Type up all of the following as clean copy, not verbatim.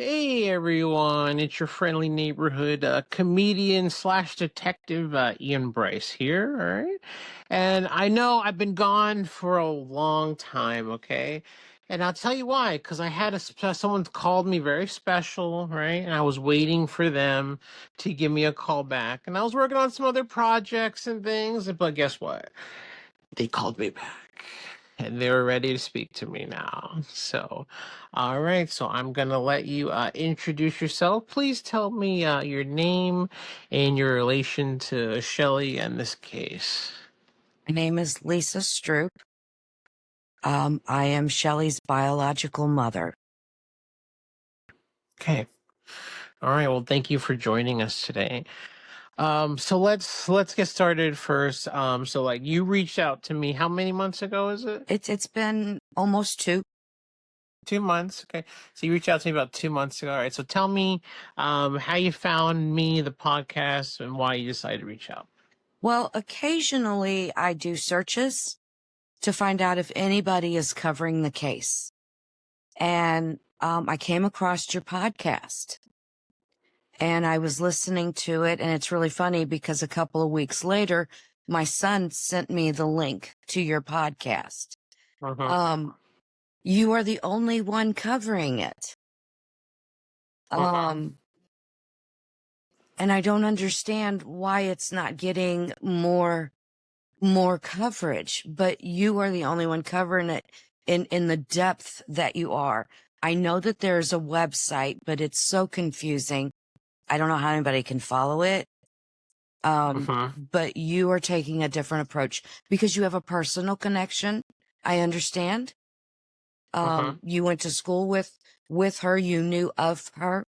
Hey everyone, it's your friendly neighborhood comedian slash detective Ian Bryce here, all right? And I know I've been gone for a long time, okay? And I'll tell you why, because I had someone called me very special, right? And I was waiting for them to give me a call back. And I was working on some other projects and things, but guess what? They called me back and they were ready to speak to me now. So, all right. So I'm going to let you introduce yourself. Please tell me your name and your relation to Shellie in this case. My name is Lisa Stroop. I am Shelley's biological mother. Okay. All right. Well, thank you for joining us today. So let's get started first. So like you reached out to me how many months ago is it? It's been almost 2. 2 months. Okay. So you reached out to me about 2 months ago. All right. So tell me how you found me, the podcast, and why you decided to reach out. Well, occasionally I do searches to find out if anybody is covering the case. And I came across your podcast and I was listening to it. And it's really funny because a couple of weeks later, my son sent me the link to your podcast. Uh-huh. You are the only one covering it. Uh-huh. And I don't understand why it's not getting more coverage, but you are the only one covering it in the depth that you are. I know that there's a website, but it's so confusing. I don't know how anybody can follow it. Uh-huh. But you are taking a different approach because you have a personal connection. I understand. Uh-huh. You went to school with her, you knew of her.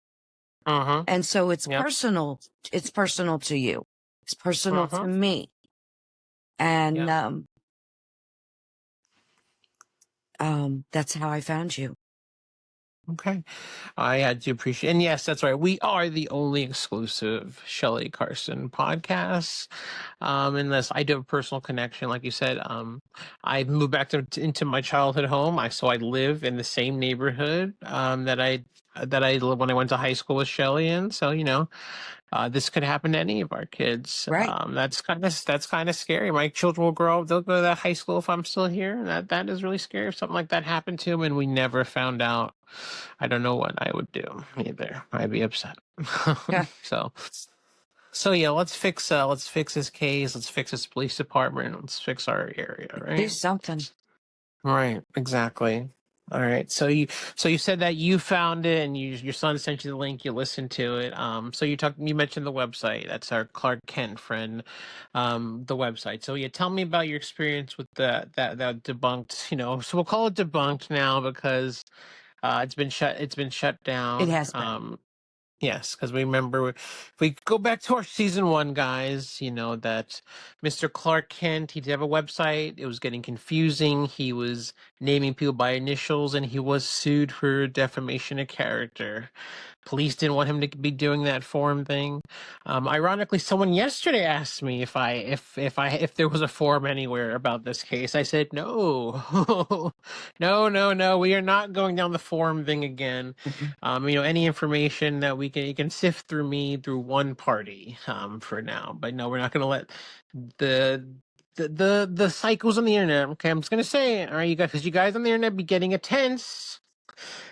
Uh-huh. And so it's Yep. personal. It's personal to you. It's personal to Uh-huh. me. And, Yep. that's how I found you. Okay. I do appreciate, and yes, that's right. We are the only exclusive Shelley Carson podcast. Unless I do have a personal connection, like you said, I moved back into my childhood home. I live in the same neighborhood that I lived when I went to high school with Shelley in. So this could happen to any of our kids. Right. That's kind of scary. My children will grow up; they'll go to that high school if I'm still here, and that is really scary. If something like that happened to them and we never found out, I don't know what I would do either. I'd be upset. Yeah. so, so yeah, let's fix this case. Let's fix this police department. Let's fix our area, Do right? something. Right, exactly. All right. So you said that you found it and your son sent you the link, you listened to it. So you mentioned the website. That's our Clark Kent friend, the website. So yeah, tell me about your experience with that debunked, so we'll call it debunked now because it's been shut It down. has been. Yes, because we remember if we go back to our season one, guys, that Mr. Clark Kent, he did have a website. It was getting confusing. He was naming people by initials, and he was sued for defamation of character. Police didn't want him to be doing that forum thing. Ironically, someone yesterday asked me if there was a forum anywhere about this case. I said no, no, no, no. We are not going down the forum thing again. Mhm. Any information that you can sift through me through one party for now. But no, we're not going to let the the cycles on the internet. Okay, I'm just gonna say, all right, you guys, because you guys on the internet be getting intense.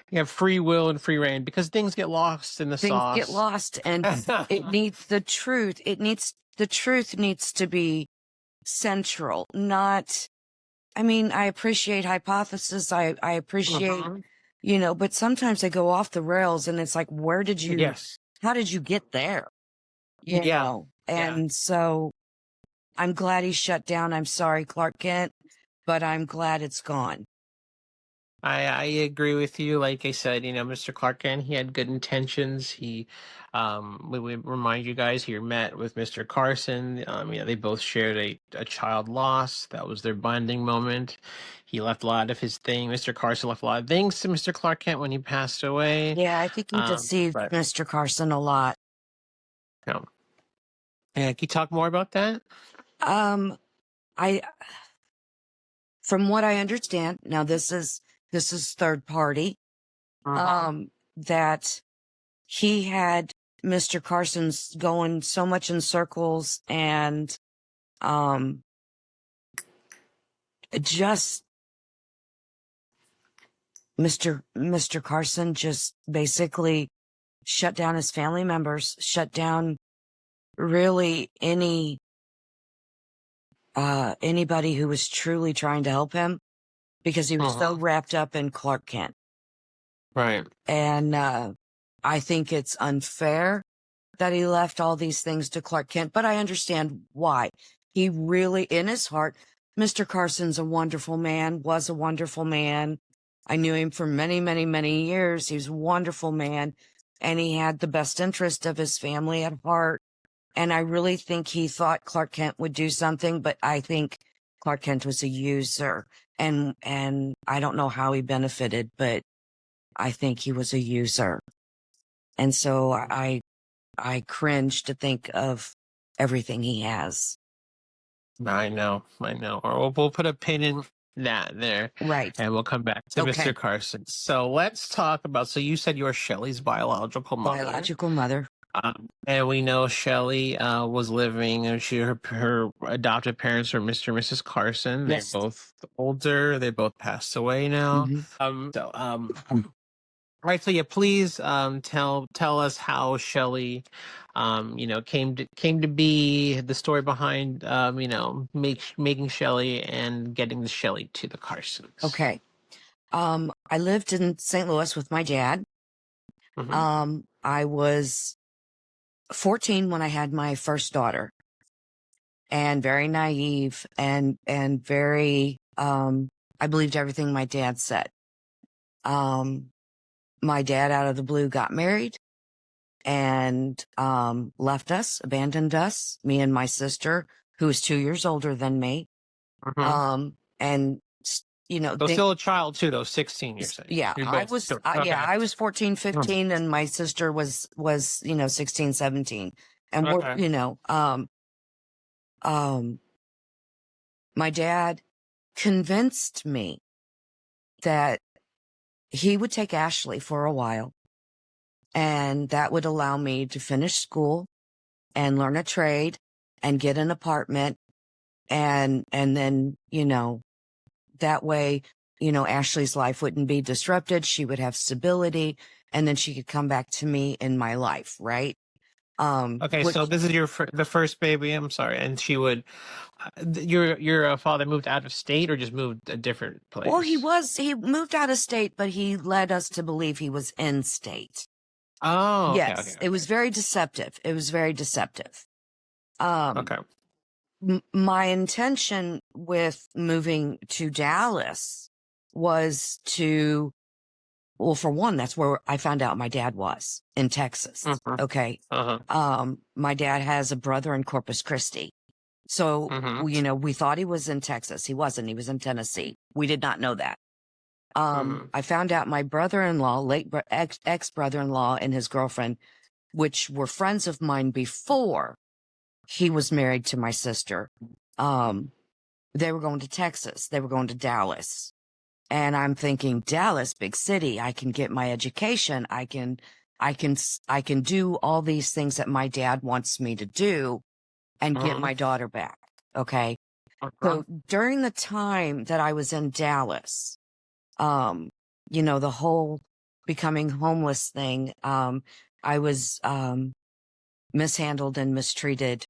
You have free will and free reign because things get lost in the Things get sauce. lost and it needs the truth. The truth needs to be central, not, I mean, I appreciate hypothesis. I appreciate, Mhm. but sometimes they go off the rails and it's like, Yes. how did you get there? Yeah. Yeah. And so I'm glad he shut down. I'm sorry, Clark Kent, but I'm glad it's gone. I agree with you. Like I said, Mr. Clark Kent, he had good intentions. We remind you guys, he met with Mr. Carson. They both shared a child loss. That was their bonding moment. He left a lot of his thing. Mr. Carson left a lot of things to Mr. Clark Kent when he passed away. Yeah, I think he deceived But Mr. Carson a lot. you know, yeah, can you talk more about that? Um, I, from what I understand, now this is third party, Uh-huh. that he had Mr. Carsons going so much in circles, and just Mr. Carson just basically shut down his family members, shut down really anybody who was truly trying to help him, because he was so wrapped up in Clark Kent. Right. And I think it's unfair that he left all these things to Clark Kent, but I understand why. He really, in his heart, Mr. Carson's a wonderful man, was a wonderful man. I knew him for many, many, many years. He was a wonderful man, and he had the best interest of his family at heart. And I really think he thought Clark Kent would do something, but I think Clark Kent was a user, and I don't know how he benefited, but I think he was a user. And so I cringe to think of everything he has. I know. Or we'll put a pin in that there. Right. And we'll come back to Okay. Mr. Carson. So let's talk about, so you said you were Shelley's biological mother. Biological mother. And we know Shellie was living, and her adoptive parents are Mr. and Mrs. Carson. Yes. They're both older. They both passed away now. Right. So yeah, please tell us how Shellie came to be, the story behind making Shellie and getting the Shellie to the Carsons. Okay. I lived in St. Louis with my dad. I was 14 when I had my first daughter, and very naive and very I believed everything my dad said. My dad, out of the blue, got married and left us, abandoned us, me and my sister, who was 2 years older than me. And still a child too, though. 16, you're saying? Yeah, I was 14, 15, and my sister was 16, 17. And my dad convinced me that he would take Ashley for a while, and that would allow me to finish school and learn a trade and get an apartment. And then, that way, Ashley's life wouldn't be disrupted. She would have stability, and then she could come back to me in my life. Right. So this is the first baby. I'm sorry. And she would, your father moved out of state or just moved a different place? Well, he moved out of state, but he led us to believe he was in state. Oh, okay, yes. Okay. It was very deceptive. Okay. My intention with moving to Dallas was to, well, for one, that's where I found out my dad was, in Texas. Okay. My dad has a brother in Corpus Christi. So, we thought he was in Texas. He wasn't. He was in Tennessee. We did not know that. I found out my brother-in-law, ex-brother-in-law, and his girlfriend, which were friends of mine before he was married to my sister. They were going to Texas. They were going to Dallas. And I'm thinking, Dallas, big city. I can get my education. I can do all these things that my dad wants me to do and get my daughter back. Okay. So during the time that I was in Dallas, the whole becoming homeless thing, I was mishandled and mistreated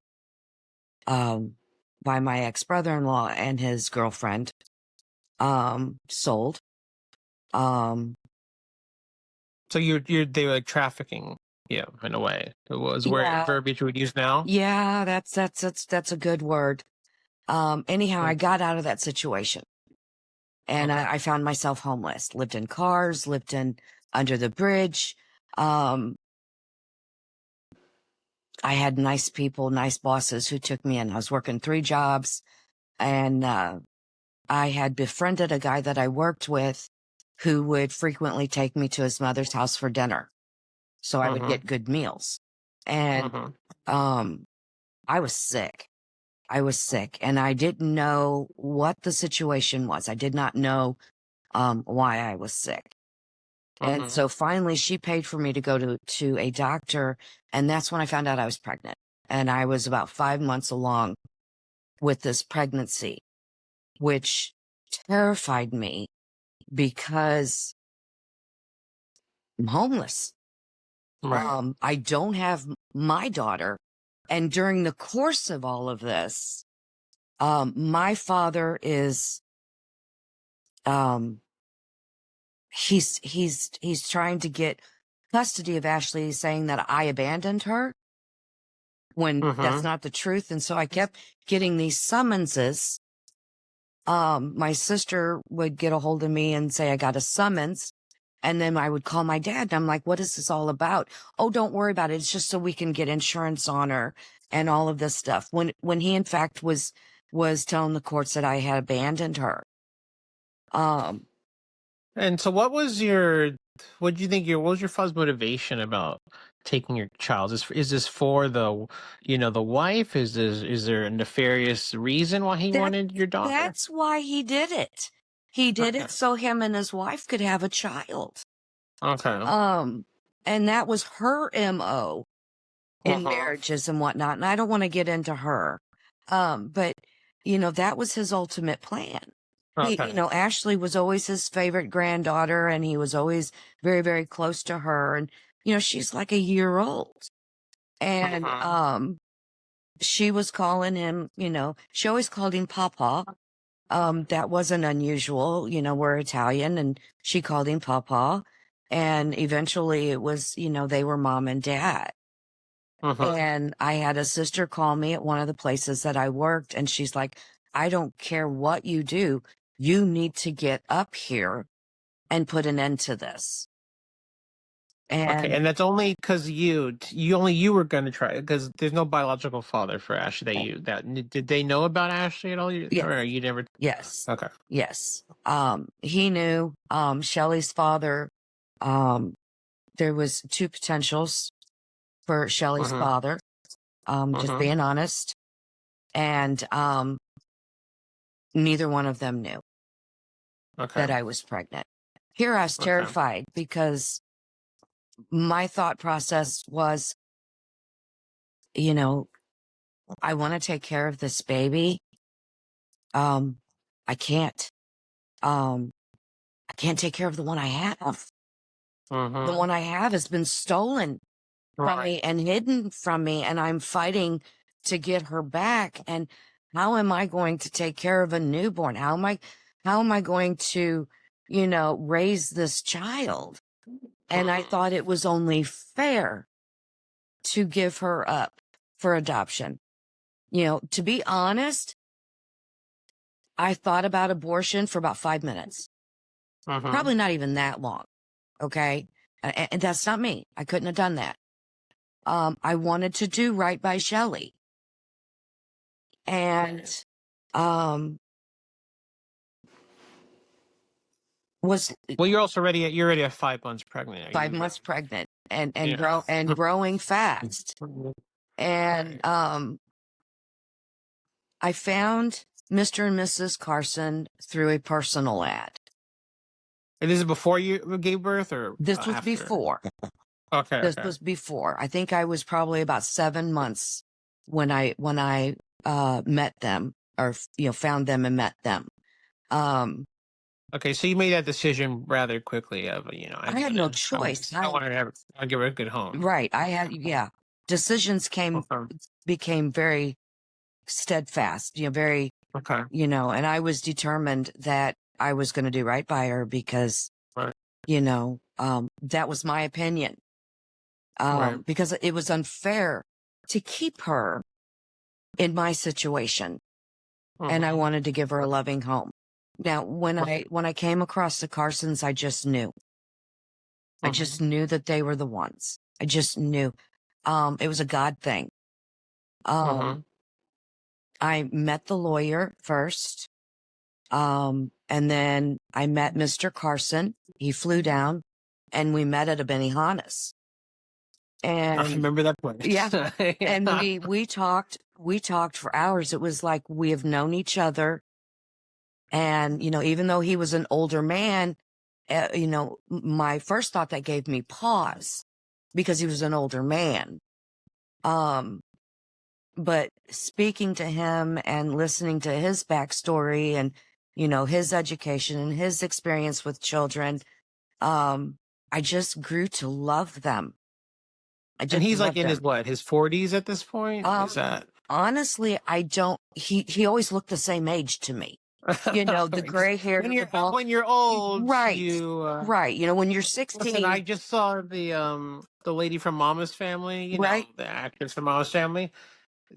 by my ex-brother-in-law and his girlfriend, sold. So they were like trafficking, in a way. It was where verbiage we would use now. Yeah, that's a good word. Anyhow, I got out of that situation, and I found myself homeless. Lived in cars, lived under the bridge. I had nice people, nice bosses who took me in. I was working 3 jobs, and I had befriended a guy that I worked with who would frequently take me to his mother's house for dinner. So I would get good meals. And I was sick. And I didn't know what the situation was. I did not know why I was sick. And so finally she paid for me to go to a doctor. And that's when I found out I was pregnant. And I was about 5 months along with this pregnancy, which terrified me because I'm homeless. Right. I don't have my daughter. And during the course of all of this, my father is, he's trying to get custody of Ashley, saying that I abandoned her when that's not the truth. And so I kept getting these summonses. My sister would get a hold of me and say, I got a summons. And then I would call my dad and I'm like, what is this all about? Oh, don't worry about it. It's just so we can get insurance on her and all of this stuff. When he in fact was telling the courts that I had abandoned her. And so what was what do you think what was your father's motivation about taking your child? Is this for the, the wife? Is there a nefarious reason why he wanted your daughter? That's why he did it. He did Okay. it so him and his wife could have a child. Okay. And that was her MO in marriages and whatnot. And I don't want to get into her. But that was his ultimate plan. Okay. Ashley was always his favorite granddaughter and he was always very, very close to her. And, she's like a year old. And, she was calling him, she always called him Papa. That wasn't unusual. We're Italian and she called him Papa. And eventually it was, they were mom and dad. And I had a sister call me at one of the places that I worked and she's like, I don't care what you do. You need to get up here and put an end to this. Okay, and that's only because you were going to try, because there's no biological father for Ashley. Did they know about Ashley at all? Yes. Or you never? Yes. Okay. Yes. He knew. Shelley's father. There was two potentials for Shelley's father. Just being honest, and neither one of them knew that I was pregnant. Here I was terrified because my thought process was, I want to take care of this baby. I can't. I can't take care of the one I have. The one I have has been stolen from me and hidden from me, and I'm fighting to get her back. And how am I going to take care of a newborn? How am I going to, raise this child? And I thought it was only fair to give her up for adoption. To be honest, I thought about abortion for about 5 minutes. Probably not even that long. Okay. And that's not me. I couldn't have done that. I wanted to do right by Shellie. And, well, you're already at 5 months pregnant. 5 months pregnant and growing fast. And, I found Mr. and Mrs. Carson through a personal ad. And this is before you gave birth, or this was after? Before. Okay. This was before. I think I was probably about 7 months when I met them, or found them and met them. Okay, so you made that decision rather quickly. I had no choice. I wanted to give her a good home. Right. Decisions became very steadfast. Very. Okay. And I was determined that I was going to do right by her because, that was my opinion. Because it was unfair to keep her in my situation. And I wanted to give her a loving home. Now, when I came across the Carsons, I just knew. I just knew that they were the ones. I just knew. It was a God thing. I met the lawyer first. And then I met Mr. Carson. He flew down and we met at a Benihana's. And I remember that place. Yeah. And we talked for hours. It was like we have known each other. And, even though he was an older man my first thought that gave me pause because he was an older man. But speaking to him and listening to his backstory and, his education and his experience with children, I just grew to love them. I And just he's like love in them. his 40s at this point? Is that Honestly, I don't, he always looked the same age to me. The right, 'cause gray hair, when the bald. when you're old, Right. you Right. When you're listen, I 16, just saw the lady from Mama's Family, right? the actress from Mama's Family.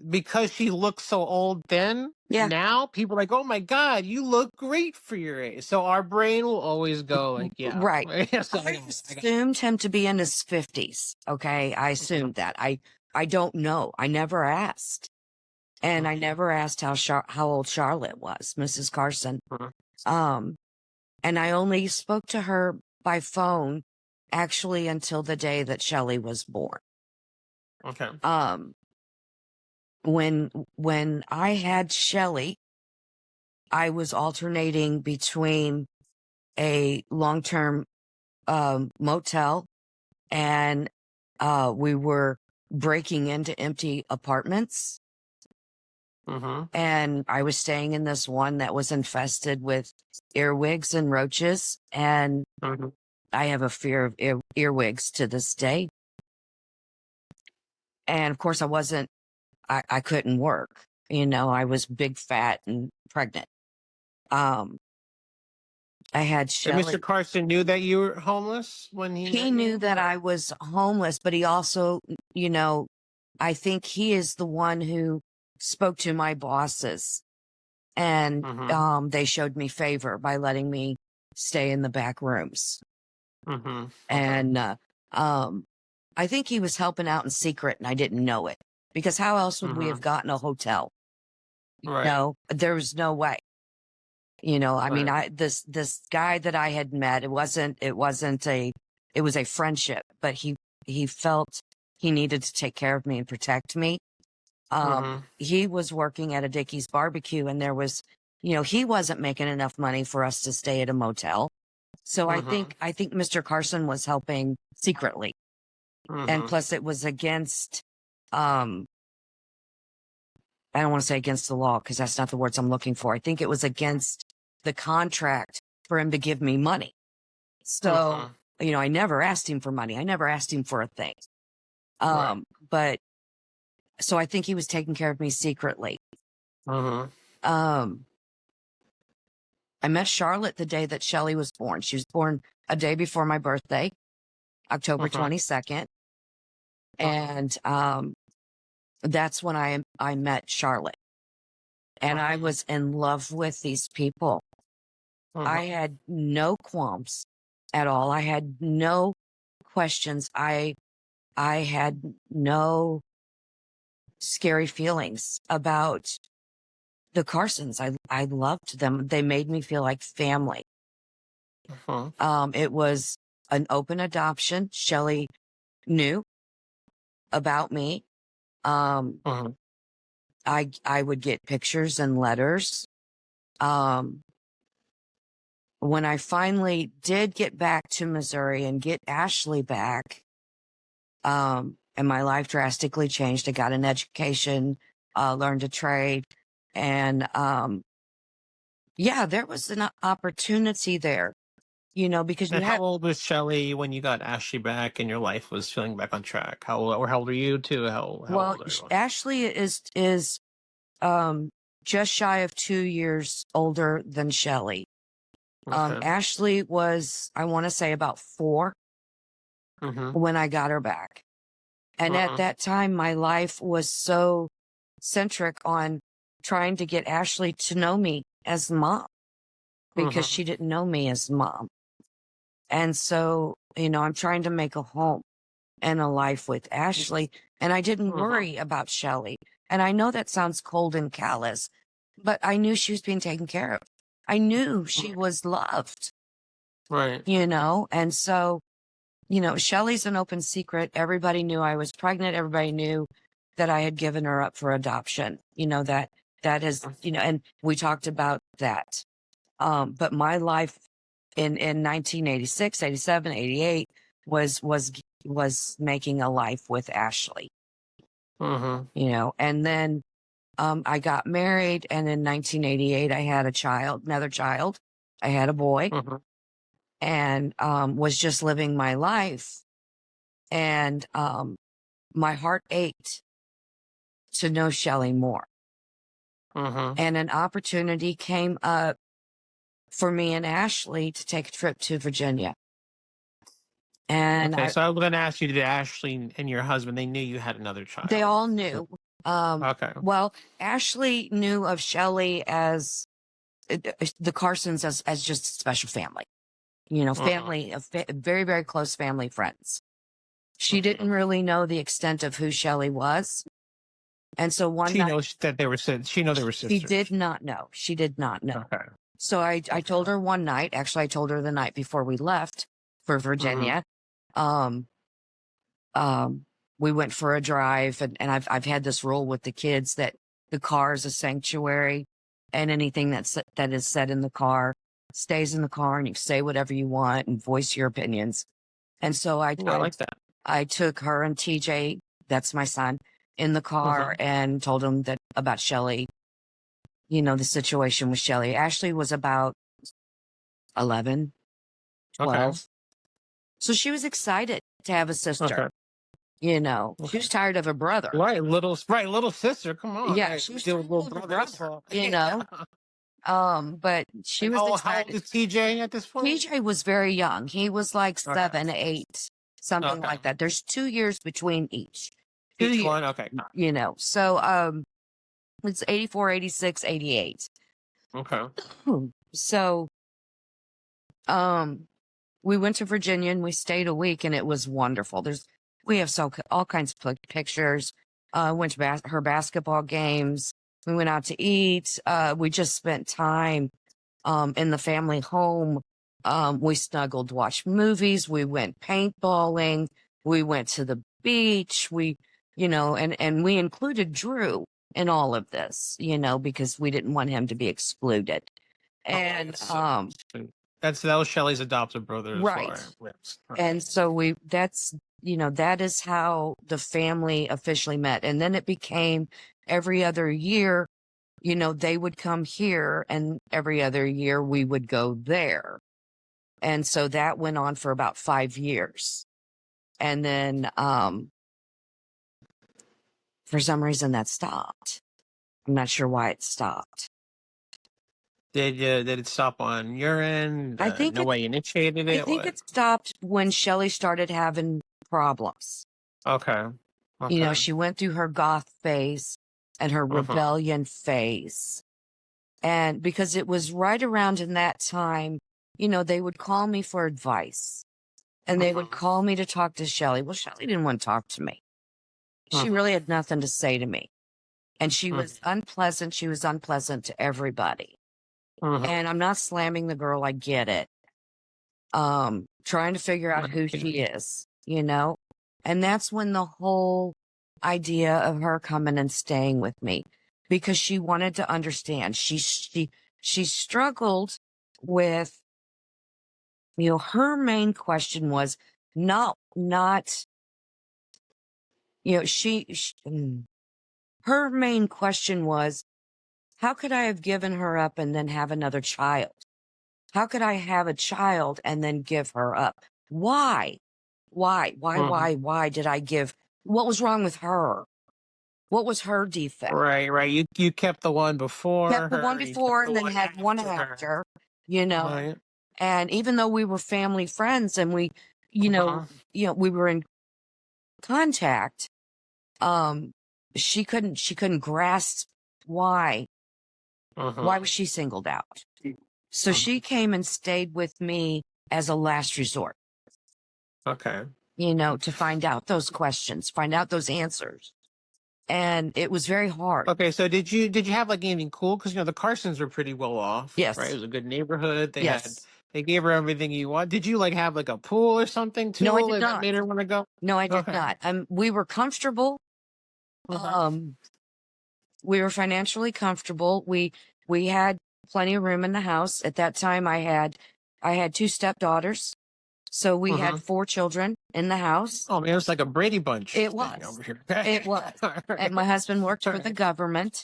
Because she looked so old then, Yeah. now people are like, oh my God, you look great for your age. So our brain will always go like, yeah. Right. So I I got assumed him to be in his 50s. Okay. I assumed that. I don't know. I never asked. And I never asked how old Charlotte was, Mrs. Carson. Um, and I only spoke to her by phone actually until the day that Shellie was born. Okay. When I had Shellie, I was alternating between a long-term motel and we were breaking into empty apartments. Mm-hmm. And I was staying in this one that was infested with earwigs and roaches. And Mm-hmm. I have a fear of earwigs to this day. And of course, I couldn't work. I was big, fat, and pregnant. I had And Shellie. Mr. Carson knew that you were homeless when he He met knew you? that I was homeless, but he also, I think he is the one who spoke to my bosses, and Mm-hmm. they showed me favor by letting me stay in the back rooms. Mm-hmm. Okay. And I think he was helping out in secret, and I didn't know it, because how else would we Mm-hmm. have gotten a hotel? Right. No, there was no way. I mean, Right. this guy that I had met, it was a friendship, but he felt he needed to take care of me and protect me. Mm-hmm. He was working at a Dickie's barbecue, and there was, he wasn't making enough money for us to stay at a motel. So Mm-hmm. I think Mr. Carson was helping secretly. And Mm-hmm. plus it was against, I don't want to say against the law, because that's not the words I'm looking for. I think it was against the contract for him to give me money. So, Mm-hmm. I never asked him for money. I never asked him for a thing. Right. But so I think he was taking care of me secretly. Mm-hmm. I met Charlotte the day that Shellie was born. She was born a day before my birthday, October Mm-hmm. 22nd. And that's when I met Charlotte. And I was in love with these people. I Mm-hmm. had no qualms at all. I had no questions. I had no scary feelings about the Carsons. I loved them. They made me feel like family. Mm-hmm. It was an open adoption. Shellie knew about me. Mm-hmm. I would get pictures and letters. When I finally did get back to Missouri and get Ashley back, and my life drastically changed. I got an education, learned a trade, and yeah, there was an opportunity there, because you And how have. old was Shelly when you got Ashley back and your life was feeling back on track? How old are you too? How Well, old are you? Ashley is just shy of 2 years older than Shellie. Okay. Ashley was, I want to say, about 4 Mm-hmm. when I got her back. And at Mm-hmm. that time, my life was so centric on trying to get Ashley to know me as mom, because Mm-hmm. she didn't know me as mom. And so, I'm trying to make a home and a life with Ashley. And I didn't Mm-hmm. worry about Shellie. And I know that sounds cold and callous, but I knew she was being taken care of. I knew she was loved, Right. and so, Shelley's an open secret. Everybody knew I was pregnant. Everybody knew that I had given her up for adoption, that is, and we talked about that. But my life in 1986, 87, 88 was making a life with Ashley, Mm-hmm. you know, and then I got married, and in 1988 I had a child, another child. I had a boy, Mm-hmm. and was just living my life, and my heart ached to know Shellie more. Mm-hmm. And an opportunity came up for me and Ashley to take a trip to Virginia. And Okay, so I was going to ask you, did Ashley and your husband, they knew you had another they child? all knew. Okay. Well, Ashley knew of Shellie as the Carsons as just a special family, you know, Mm-hmm. family of very, very close family friends. She Mm-hmm. didn't really know the extent of who Shellie was. And so one She night knows that they were she know they were she did sisters. not know. She did not know. Okay. So I Okay. told her one night, actually I told her the night before we left for Mm-hmm. Virginia. Um, we went for a drive, and I've had this rule with the kids that the car is a sanctuary, and anything that is said in the car stays in the car, and you say whatever you want and voice your opinions. And so I like that. I took her and TJ, that's my son, in the car Mm-hmm. and told him that about Shellie, you know, the situation with Shellie. Ashley was about 11, Okay. 12. So she was excited to have a sister. Okay. You know, she Okay. was tired of a brother. Little sister. Come on. Yeah, Hey, she was deal tired with little of a brother brother, insult. you Yeah. know. But she And was how old excited. is TJ at this point? TJ was very young. He was like Okay. 7, 8, something Okay. like that. There's 2 years between Two each years. year, Okay. you know. So it's 84, 86, 88. Okay. So um we went to Virginia and we stayed a week, and it was wonderful. We have all kinds of pictures. Went to her basketball games. We went out to eat. We just spent time in the family home. We snuggled, watched movies. We went paintballing. We went to the beach. You know, and we included Drew in all of this, you know, because we didn't want him to be excluded. And that was Shelley's adopted brother as well. right. Yes. And so you know, that is how the family officially met. And then it became every other year, you know, they would come here, and every other year we would go there. And so that went on for about 5 years. And then, for some reason that stopped. I'm not sure why it stopped. Did it stop on your end? I think No way initiated it. What? it stopped when Shellie started having problems. Okay. You know, Okay. she went through her goth phase and her Mm-hmm. rebellion phase. And because it was right around in that time, you know, they would call me for advice, and they would call me to talk to Shellie. Well, Shellie didn't want to talk to me. She really had nothing to say to me. And she was unpleasant. She was unpleasant to everybody. Mm-hmm. And I'm not slamming the girl. I get it. Trying to figure out who she is, you know? And that's when the whole idea of her coming and staying with me, because she wanted to understand. She struggled with, you know, her main question was not, you know, her main question was, how could I have given her up and then have another child? How could I have a child and then give her up? Why? Why did I give? What was wrong with her? What was her defect? Right. You kept the one Kept before the one her. You kept before the and then one had one after her. after, you know. Right. And even though we were family friends and you know, we were in contact, she couldn't grasp why was she singled out. So she came and stayed with me as a last resort, Okay. you know, to find out those questions, find out those answers. And it was very hard. Okay, so did you have like anything cool? Because the Carsons were pretty well off, right? It Yes. was a good neighborhood. Yes. They gave her everything you want. Did you like have like a pool or something No, I too? did Like that not. made her want to go? No, I did Okay. not. We were comfortable. We were financially comfortable. We had plenty of room in the house. At that time I had I had 2 stepdaughters. So we had 4 children in the house. Oh, man, it was like a Brady Bunch It thing was. over here. It was. And my husband worked for the government.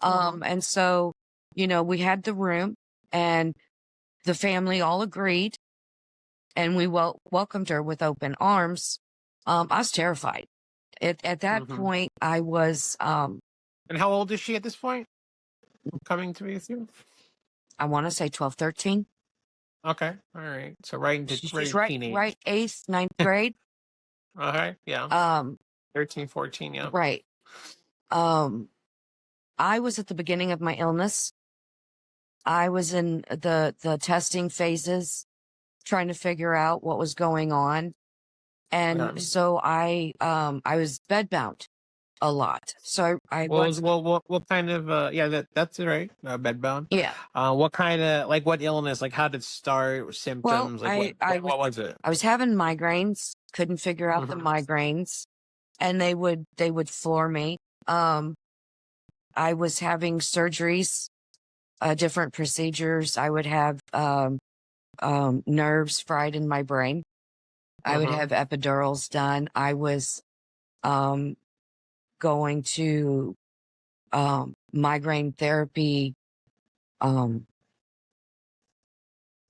And so, we had the room and the family all agreed and we welcomed her with open arms. I was terrified. At that point, I was, And how old is she at this point? Coming to be with you? I want to say 12, 13. Okay. All right. So right into She's teenage. right, 8th, 9th grade. Okay. Yeah. 13, 14. Yeah. Right. I was at the beginning of my illness. I was in the testing phases, trying to figure out what was going on. And so I was bedbound a lot. So I was, what kind of yeah, that's right. Bedbound. yeah. What kind of, like, what illness? Like, how did it start? Well, Symptoms? Like, what was it? I was having migraines, couldn't figure out the migraines, and they would floor me. I was having surgeries, different procedures. I would have nerves fried in my brain. I would have epidurals done. I was going to migraine therapy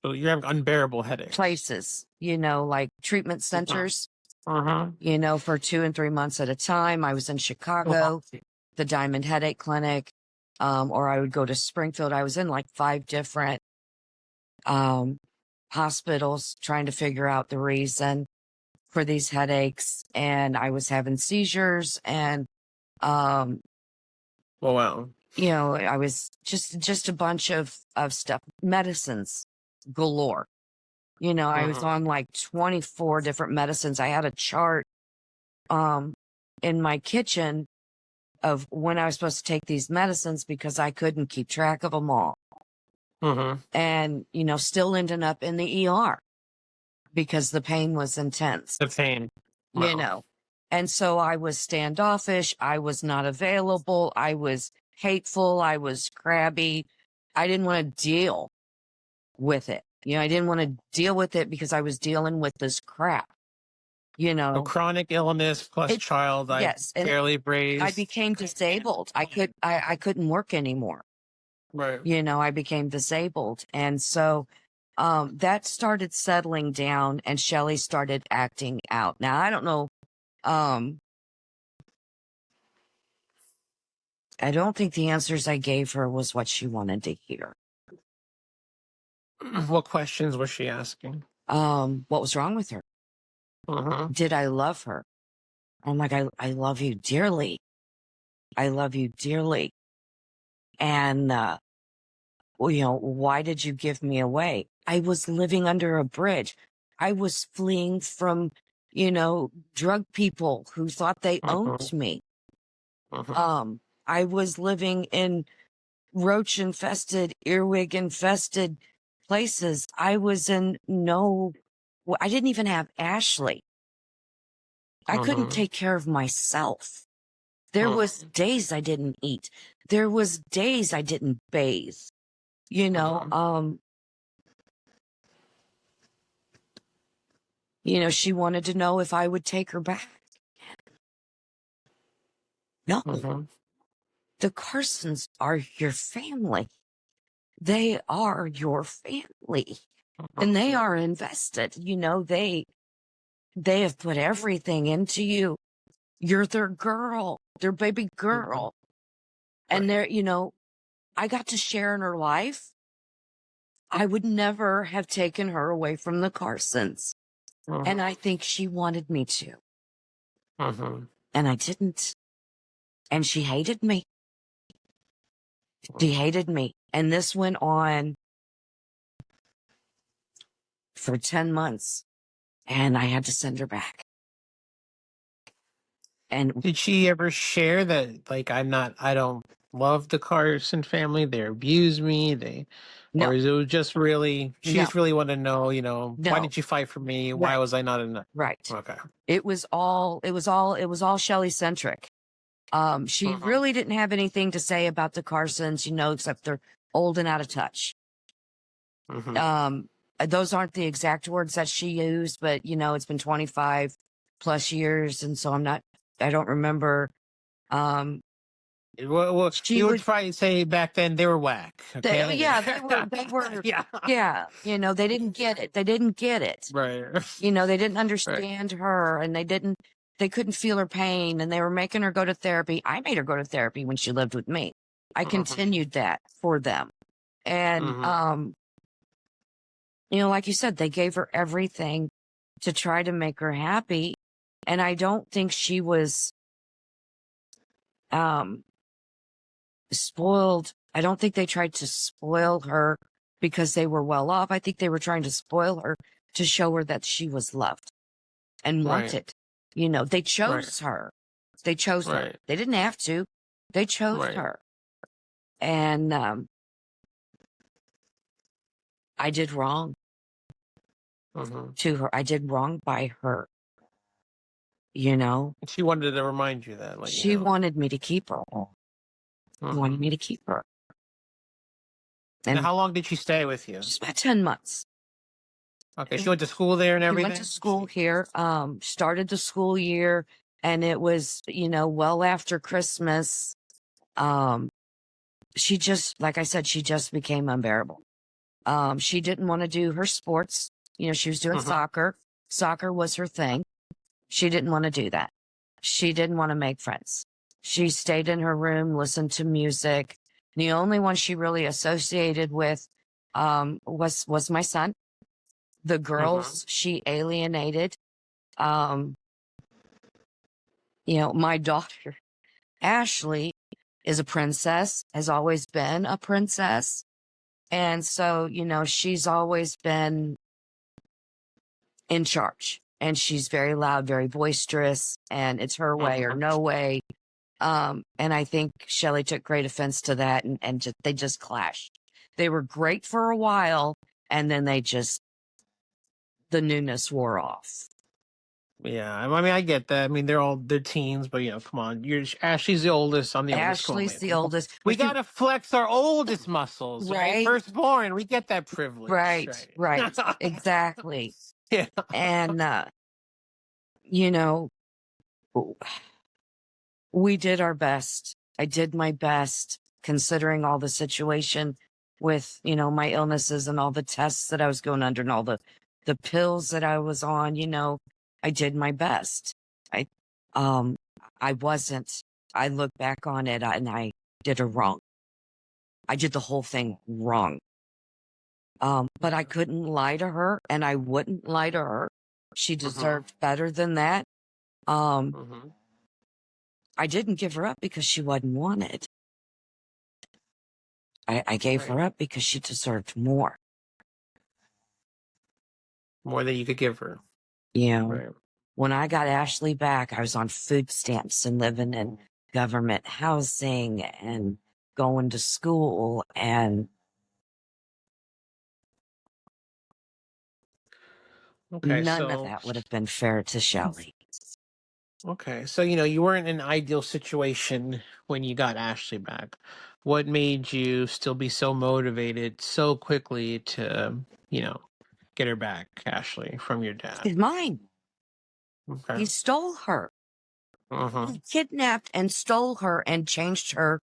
So you have unbearable headaches. places, like treatment centers, Uh-huh. for 2 and 3 months at a time. I was in Chicago, the Diamond Headache Clinic, or I would go to Springfield. I was in like 5 different hospitals trying to figure out the reason for these headaches. And I was having seizures and, Well, wow. I was just a bunch of stuff, medicines galore. I was on like 24 different medicines. I had a chart, in my kitchen of when I was supposed to take these medicines because I couldn't keep track of them all. And, still ending up in the ER because the pain was intense. The pain. Wow. And so I was standoffish. I was not available. I was hateful. I was crabby. I didn't want to deal with it. I didn't want to deal with it because I was dealing with this crap. A chronic illness plus child. Yes, and barely raised. I became disabled. I couldn't work anymore. Right. I became disabled. And so that started settling down and Shellie started acting out. Now, I don't know. I don't think the answers I gave her was what she wanted to hear. What questions was she asking? What was wrong with her? Did I love her? I'm like, I love you dearly. I love you dearly. And, why did you give me away? I was living under a bridge. I was fleeing from, drug people who thought they owned me. I was living in roach infested, earwig infested places. I was in I didn't even have Ashley. I couldn't take care of myself. There was days I didn't eat. There was days I didn't bathe. She wanted to know if I would take her back. No. The Carsons are your family. They are your family. And they are invested. They have put everything into you. You're their girl, their baby girl. And they're, I got to share in her life. I would never have taken her away from the Carsons. And I think she wanted me to. And I didn't. And she hated me. She hated me. And this went on for 10 months. And I had to send her back. And did she ever share that, like, I don't love the Carson family, they abuse me, no. Or is it just really, she just really wanted to know, No. why did you fight for me? Why was I not enough? Right. Okay. It was all Shellie centric. She really didn't have anything to say about the Carsons, except they're old and out of touch. those aren't the exact words that she used, but it's been 25 plus years. And so I don't remember. Well, She you would would, probably say back then they were whack. Okay. yeah, they were, Yeah. yeah, they didn't get it. They didn't get it. Right. They didn't Right. understand her, and they couldn't feel her pain, and they were making her go to therapy. I made her go to therapy when she lived with me. I continued that for them. And, like you said, they gave her everything to try to make her happy. And I don't think she was, spoiled. I don't think they tried to spoil her because they were well off. I think they were trying to spoil her to show her that she was loved and Right. wanted. They chose her. They chose her. Right. They didn't have to. They chose Right. her. And I did wrong to her. I did wrong by her. She wanted to remind you that, like, She wanted me to keep her. Wanted me to keep her. And And how long did she stay with you? just about 10 months. Okay, she went to school there and She everything? went to school here, started the school year, and it was, well after Christmas. She just, like I said, she just became unbearable. She didn't want to do her sports. She was doing soccer. Soccer was her thing. She didn't want to do that. She didn't want to make friends. She stayed in her room, listened to music. The only one she really associated with was my son. The girls she alienated. My daughter, Ashley, is a princess, has always been a princess. And so, she's always been in charge, and she's very loud, very boisterous, and it's her way or no way. And I think Shellie took great offense to that, and they just clashed. They were great for a while, and then the newness wore off. Yeah, I mean, I get that. I mean, they're teens, but come on. Ashley's the oldest. I'm the oldest. Come on, Ashley's man. the oldest. We gotta flex our oldest muscles, okay? Right. Firstborn, we get that privilege. Right. Exactly. Yeah. And, we did our best. I did my best considering all the situation with, my illnesses and all the tests that I was going under and all the pills that I was on. I did my best. I look back on it and I did it wrong. I did the whole thing wrong. But I couldn't lie to her, and I wouldn't lie to her. She deserved better than that. I didn't give her up because she wasn't wanted. I gave her up because she deserved more. More than you could give her. When I got Ashley back, I was on food stamps and living in government housing and going to school, and none of that would have been fair to Shellie. Okay, so you weren't in an ideal situation when you got Ashley back. What made you still be so motivated so quickly to, get her back, Ashley, from your dad? She's mine. Okay. He stole her. He kidnapped and stole her and changed her,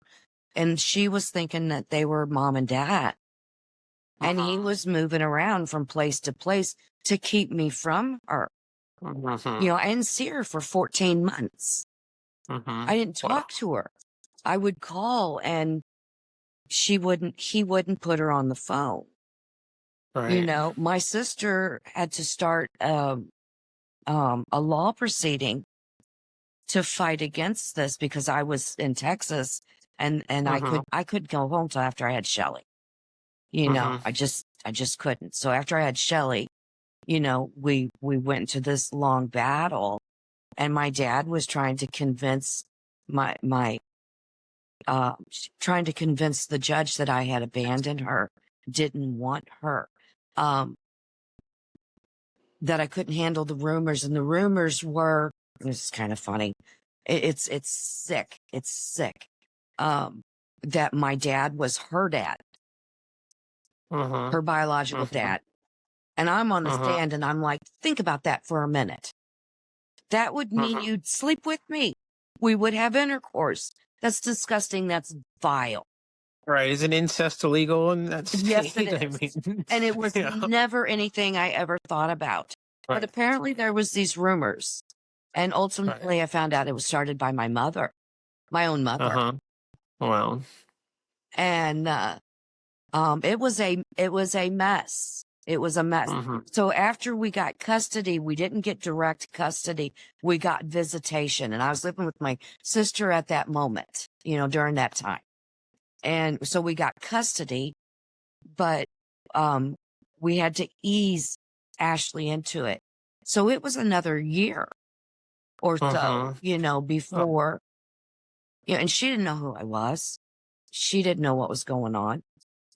and she was thinking that they were mom and dad. And he was moving around from place to place to keep me from her. I didn't see her for 14 months. I didn't talk to her. I would call and he wouldn't put her on the phone. Right. My sister had to start a law proceeding to fight against this because I was in Texas and I couldn't go home till after I had Shellie. I just couldn't. So after I had Shellie, we went into this long battle, and my dad was trying to convince trying to convince the judge that I had abandoned her, didn't want her, that I couldn't handle the rumors. And the rumors were, this is kind of funny. It's sick. It's sick. That my dad was her dad, her biological dad. And I'm on the Uh-huh. stand and I'm like, think about that for a minute. That would mean Uh-huh. you'd sleep with me. We would have intercourse. That's disgusting. That's vile. Right. Isn't incest illegal in that Yes, it state? I is. mean, And it was yeah. never anything I ever thought about. But Right. apparently there was these rumors. And Right. ultimately I found out it was started by my mother, my own mother. Uh-huh. Well. And it was a mess. It was a mess. Mm-hmm. So after we got custody, we didn't get direct custody. We got visitation. And I was living with my sister at that moment, during that time. And so we got custody, but we had to ease Ashley into it. So it was another year or so, Uh-huh. Oh. before, and she didn't know who I was. She didn't know what was going on.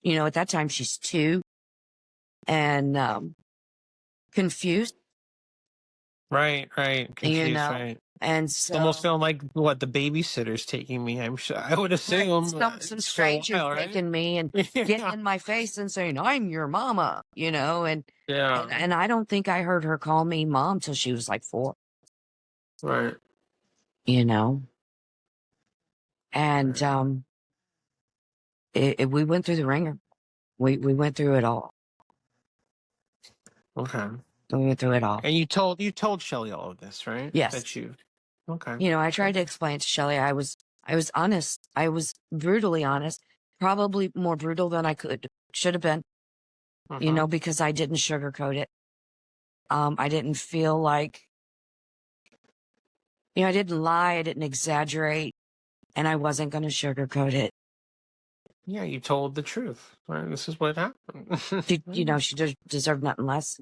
At that time she's 2 and confused, Right. Confused, right. and It's almost so sound like what the babysitter's taking me. I'm sure I would right, assume some it's for a strangers while, right? taking me and getting Yeah. in my face and saying, I'm your mama, and Yeah. and I don't think I heard her call me mom till she was like 4, Right. you know. And Right. we went through the ringer. We went through it all. Okay. We went through it all. And you told Shellie all of this, right? Yes. That you. Okay. I tried Okay. to explain to Shellie. I was honest. I was brutally honest, probably more brutal than I should have been, Uh-huh. because I didn't sugarcoat it. I didn't feel like, I didn't lie. I didn't exaggerate, and I wasn't going to sugarcoat it. Yeah, you told the truth. Right? This is what happened. She deserved nothing less.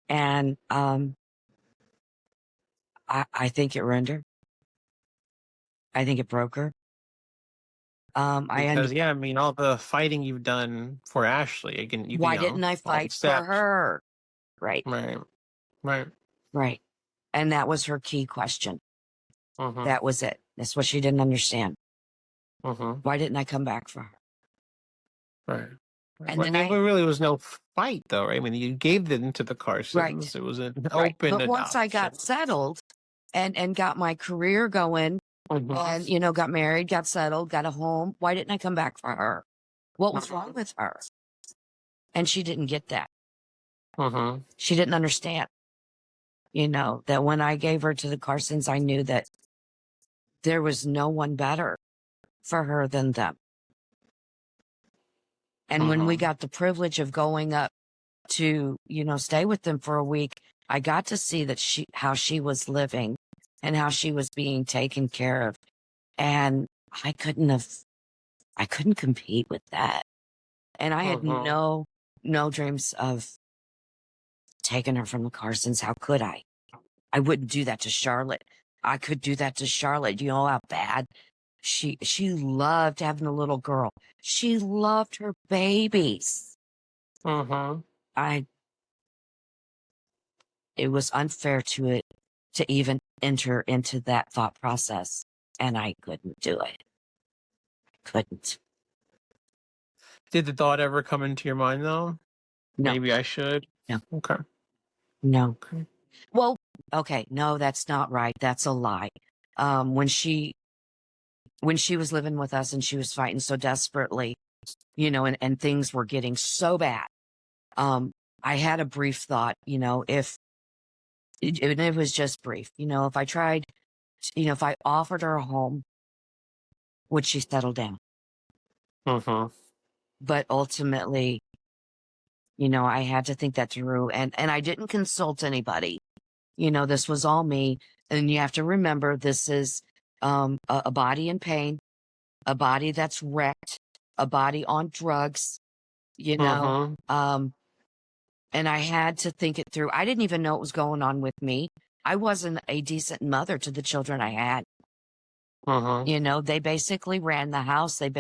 And I think it ruined her. I think it broke her. Because yeah, I mean, all the fighting you've done for Ashley, again, Why didn't I all the fight for steps. her? Right, Right. Right. right. And that was her key question. Uh-huh. That was it. That's what she didn't understand. Uh-huh. Why didn't I come back for her? Right. And Well, I then mean, there really was no fight, though, right? I mean, you gave them to the right, Carsons. It was an right. open But once I adoption. got settled and got my career going Uh-huh. and, got married, got settled, got a home, why didn't I come back for her? What was wrong with her? And she didn't get that. Uh-huh. She didn't understand, that when I gave her to the Carsons, I knew that there was no one better for her than them. And when we Uh-huh. got the privilege of going up to, stay with them for a week, I got to see that how she was living and how she was being taken care of. And I couldn't compete with that. And I had Uh-huh. no dreams of taking her from the Carsons. How could I? I wouldn't do that to Charlotte. I could do that to Charlotte. You know how bad she loved having a little girl. She loved her babies. Uh-huh. It was unfair to it to even enter into that thought process. And I couldn't do it. Couldn't. Did the thought ever come into your mind, though? No, Maybe I should. no, Okay. no. Okay. Well, okay. No, that's not right. That's a lie. When she was living with us and she was fighting so desperately, and things were getting so bad. I had a brief thought, if it was just brief, if I tried, if I offered her a home, would she settle down? Uh-huh. But ultimately, I had to think that through and I didn't consult anybody. This was all me. And you have to remember this is a body in pain, a body that's wrecked, a body on drugs, Uh-huh. and I had to think it through. I didn't even know what was going on with me. I wasn't a decent mother to the children I had. Uh-huh. They basically ran the house. They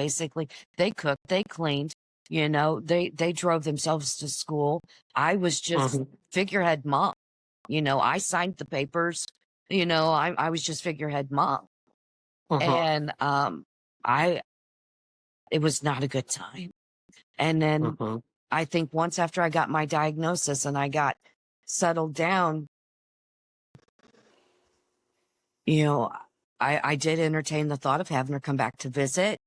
cooked, they cleaned, they drove themselves to school. I was just Uh-huh. figurehead mom. I signed the papers, I was just figurehead mom. Uh-huh. And it was not a good time. And then Uh-huh. I think once after I got my diagnosis and I got settled down, you know, I did entertain the thought of having her come back to visit.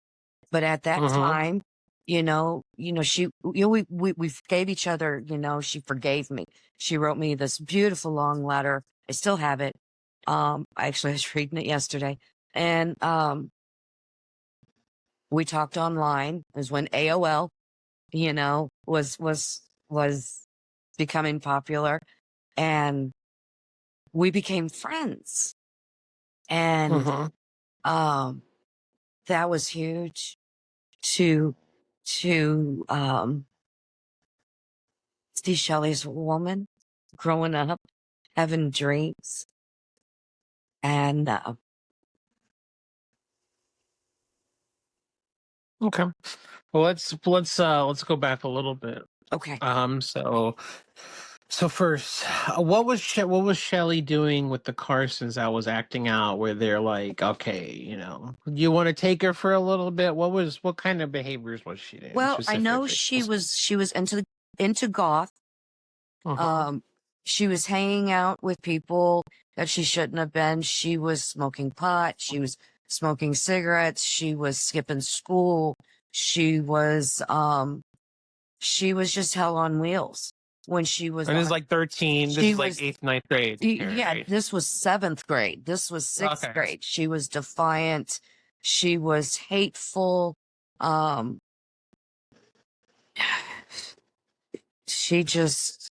But at that time, we gave each other, she forgave me. She wrote me this beautiful long letter. I still have it. Actually, I was reading it yesterday. And we talked online. It was when AOL, was becoming popular. And we became friends. And that was huge to see Shelley's woman growing up, having dreams. And Okay. Well, let's go back a little bit. okay. So first, what was Shellie doing with the Carsons that was acting out where they're like, okay, you want to take her for a little bit? What kind of behaviors was she doing Well, I know specifically? she was into goth. She was hanging out with people that she shouldn't have been. She was smoking pot. She was smoking cigarettes. She was skipping school. She was just hell on wheels when she was. And this is like 13. This is like 8th, 9th grade. Yeah, right? this was 7th grade. This was 6th grade. She was defiant. She was hateful. She just,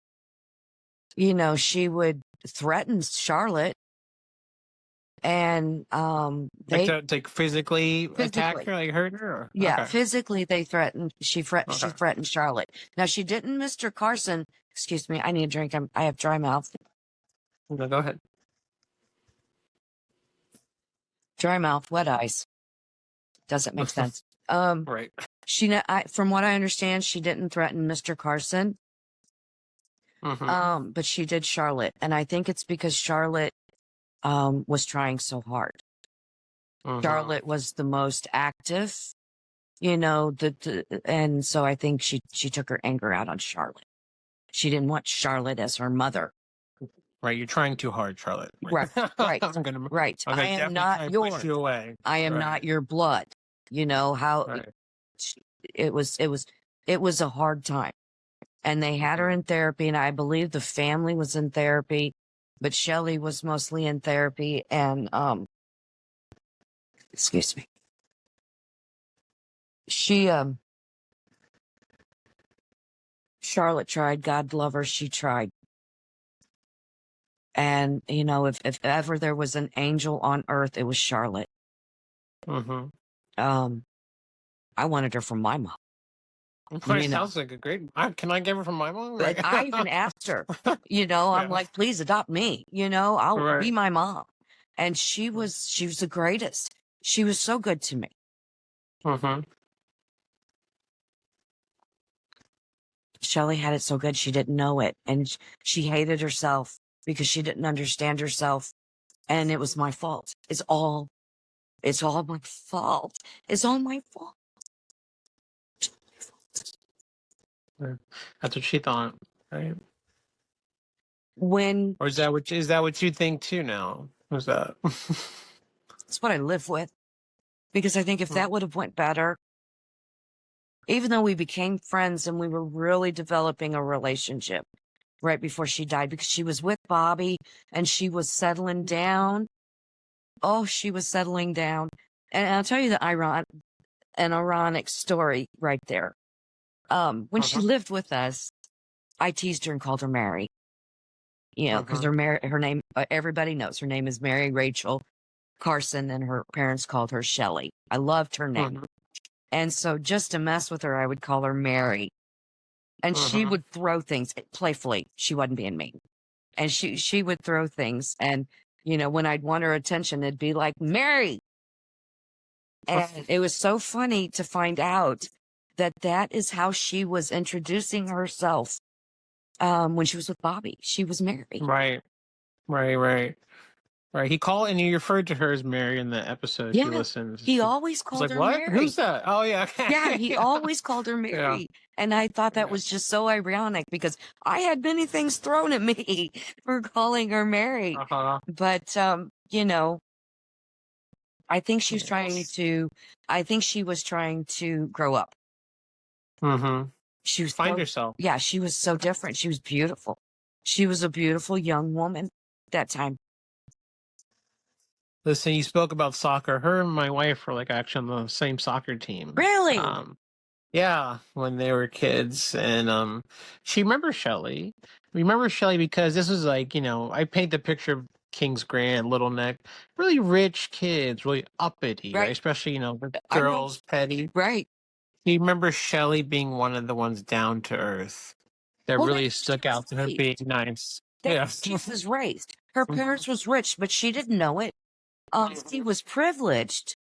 she would threaten Charlotte, and like physically attack her, like hurt her. Or? Yeah, okay. physically they threatened. She threatened Charlotte. Now she didn't, Mr. Carson. Excuse me, I need a drink. I have dry mouth. No, go ahead. Dry mouth, wet eyes. Doesn't make sense. Right. From what I understand, she didn't threaten Mr. Carson. But she did Charlotte, and I think it's because Charlotte was trying so hard. Charlotte was the most active, and so I think she took her anger out on Charlotte. She didn't want Charlotte as her mother. Right, you're trying too hard, Charlotte. Right. Right. I am not yours. Push you away. I am not your blood. How it was a hard time. And they had her in therapy, and I believe the family was in therapy, but Shellie was mostly in therapy. And excuse me. Charlotte tried. God love her. She tried. And if ever there was an angel on earth, it was Charlotte. I wanted her from my mom. Sounds like a great. Can I get her from my mom? But I even asked her. I'm like, please adopt me. I'll be my mom. And she was the greatest. She was so good to me. Shellie had it so good she didn't know it, and she hated herself because she didn't understand herself, and it was my fault. It's all my fault. It's all my fault. That's what she thought, right? Or is that what you think too now? Was that? That's what I live with, because I think if that would have went better, even though we became friends and we were really developing a relationship right before she died, because she was with Bobby and she was settling down. Oh, she was settling down. And I'll tell you an ironic story right there. When she lived with us, I teased her and called her Mary. Because her name, everybody knows her name is Mary Rachel Carson, and her parents called her Shellie. I loved her name. And so just to mess with her, I would call her Mary. And she would throw things playfully. She wasn't being mean. And she would throw things. And, when I'd want her attention, it'd be like, Mary. And it was so funny to find out that is how she was introducing herself when she was with Bobby. She was Mary. Right. Right. He called and he referred to her as Mary in the episode if you Yeah, listen. he She always was called like, her what? Mary. Who's that? Oh, yeah. Yeah, he Yeah. always called her Yeah. Mary. And I thought that Yeah. was just so ironic because I had many things thrown at me for calling her Mary. Uh-huh. But, I think she was trying to grow up. Mm-hmm. She was Find yourself. yeah, she was so different. She was beautiful. She was a beautiful young woman that time. Listen, you spoke about soccer. Her and my wife were like actually on the same soccer team. Really? Yeah, when they were kids. And she remembers Shellie. Remember Shellie because this was like, I paint the picture of King's Grant, Little Neck, really rich kids, really uppity, right? Right. Especially, the I know. girls, petty. Right. You remember Shellie being one of the ones down to earth that Well, really that's how she stuck was out to her raised. being nice. That's Yeah. how she was raised. Her parents was rich, but she didn't know it. She was privileged.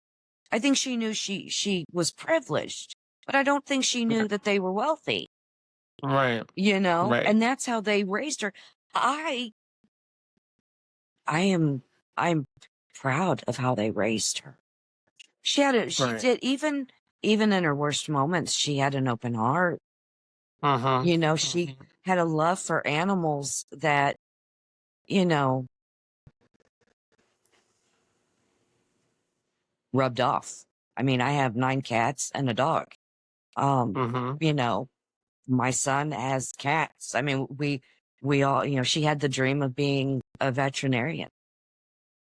I think she knew she was privileged, but I don't think she knew that they were wealthy, Right. Right. and that's how they raised her. I'm proud of how they raised her. She Right. did, even in her worst moments, she had an open heart. Uh-huh. She had a love for animals that, rubbed off. I mean, I have 9 cats and a dog. Uh-huh. My son has cats. I mean, we all, she had the dream of being a veterinarian,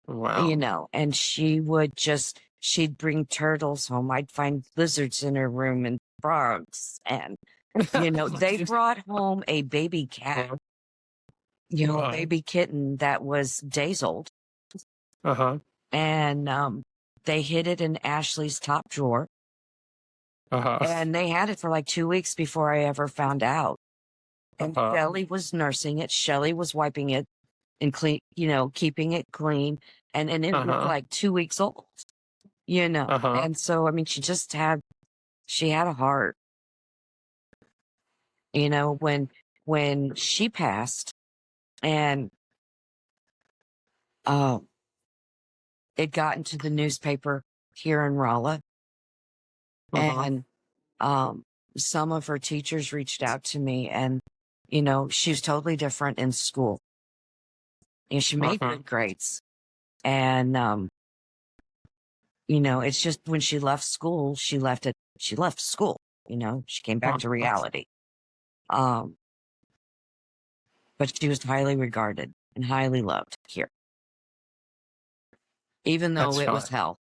Wow. and she'd bring turtles home. I'd find lizards in her room and frogs. And, they brought home a baby cat, a baby kitten that was days old. Uh-huh. And, they hid it in Ashley's top drawer. Uh-huh. And they had it for like 2 weeks before I ever found out. And Shellie was nursing it. Shellie was wiping it and keeping it clean. And it was like 2 weeks old, And so, I mean, she had a heart, when she passed and, it got into the newspaper here in Rolla. And, some of her teachers reached out to me and, she was totally different in school. And she made good grades. And, it's just when she left school, she left school, she came back to reality. But she was highly regarded and highly loved here, even though it was hell.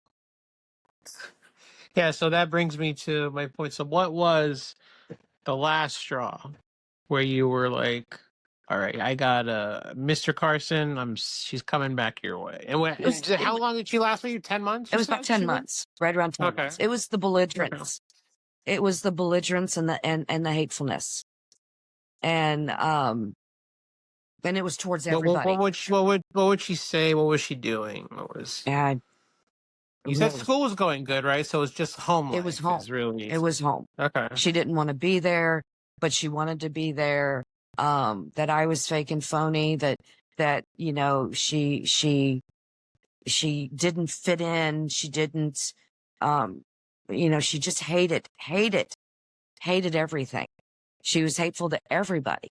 Yeah, so that brings me to my point. So what was the last straw where you were like, all right, I got Mr. Carson, she's coming back your way. And how long did she last with you? 10 months? It was about 10 months, right around 10 months. It was the belligerence. Okay. It was the belligerence and the hatefulness. And it was towards everybody. What would she say? What was she doing? You said school was going good, right? So it's just home life. It was home. It was home. Okay. She didn't want to be there, but she wanted to be there. That I was fake and phony, that she didn't fit in. She didn't, she just hated everything. She was hateful to everybody.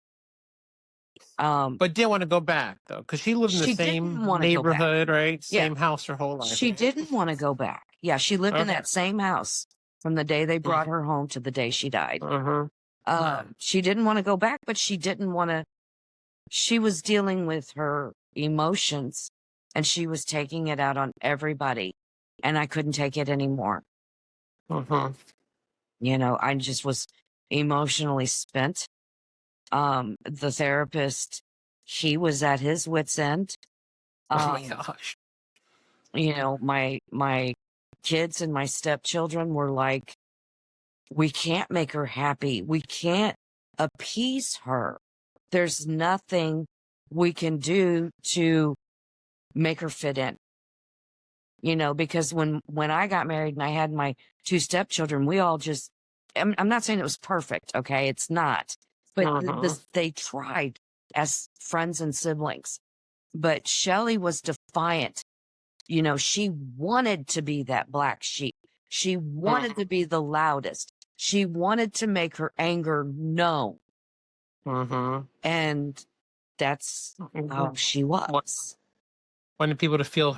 But didn't want to go back though, because she lived in the same neighborhood, right? Same house her whole life. She didn't want to go back. Yeah, she lived in that same house from the day they brought her home to the day she died. She didn't want to go back, but she didn't want to. She was dealing with her emotions, and she was taking it out on everybody, and I couldn't take it anymore. I just was emotionally spent. The therapist, he was at his wit's end. Oh my gosh. My kids and my stepchildren were like, we can't make her happy. We can't appease her. There's nothing we can do to make her fit in. Because when I got married and I had my 2 stepchildren, we all just, I'm not saying it was perfect. Okay. It's not, but they tried as friends and siblings. But Shellie was defiant. You know, she wanted to be that black sheep. She wanted to be the loudest. She wanted to make her anger known. And that's how she was. Wanted people to feel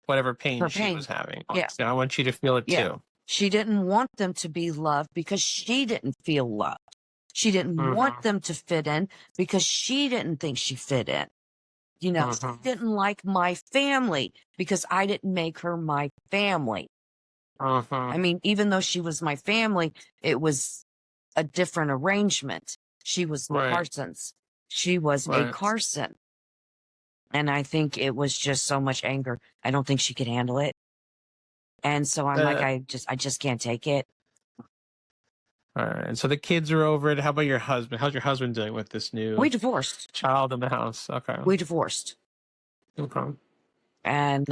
whatever pain Her she pain. was having. Yeah. So I want you to feel it too. She didn't want them to be loved because she didn't feel loved. She didn't want them to fit in because she didn't think she fit in. You know, she didn't like my family because I didn't make her my family. I mean, even though she was my family, it was a different arrangement. She was the Carsons. She was a Carson. And I think it was just so much anger. I don't think she could handle it. And so I'm like, I just can't take it. All right. And so the kids are over it. How about your husband? How's your husband doing with this new We divorced. child in the house? Okay. We divorced. Okay. And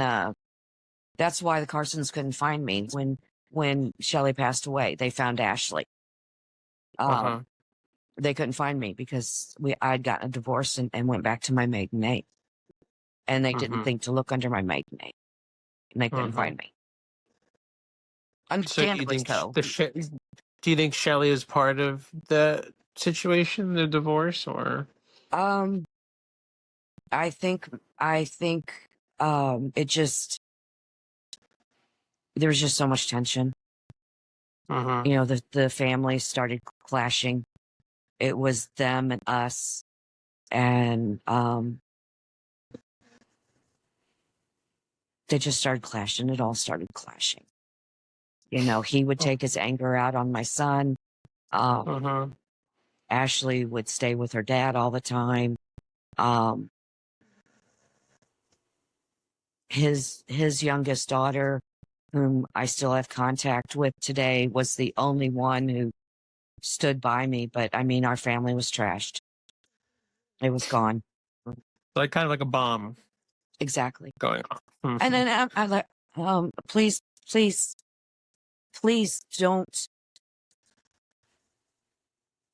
that's why the Carsons couldn't find me when Shellie passed away. They found Ashley. They couldn't find me because I'd gotten a divorce and went back to my maiden name. And they didn't think to look under my maiden name. And they couldn't find me. Understandably so. Do you think Shellie is part of the situation, the divorce, or? I think it just, there was just so much tension. You know, the families started clashing. It was them and us. And they just started clashing. It all started clashing. You know, he would take his anger out on my son. Ashley would stay with her dad all the time. His youngest daughter, whom I still have contact with today, was the only one who stood by me. But I mean, our family was trashed. It was gone. Like kind of like a bomb. Exactly. Going on. And then I like, please don't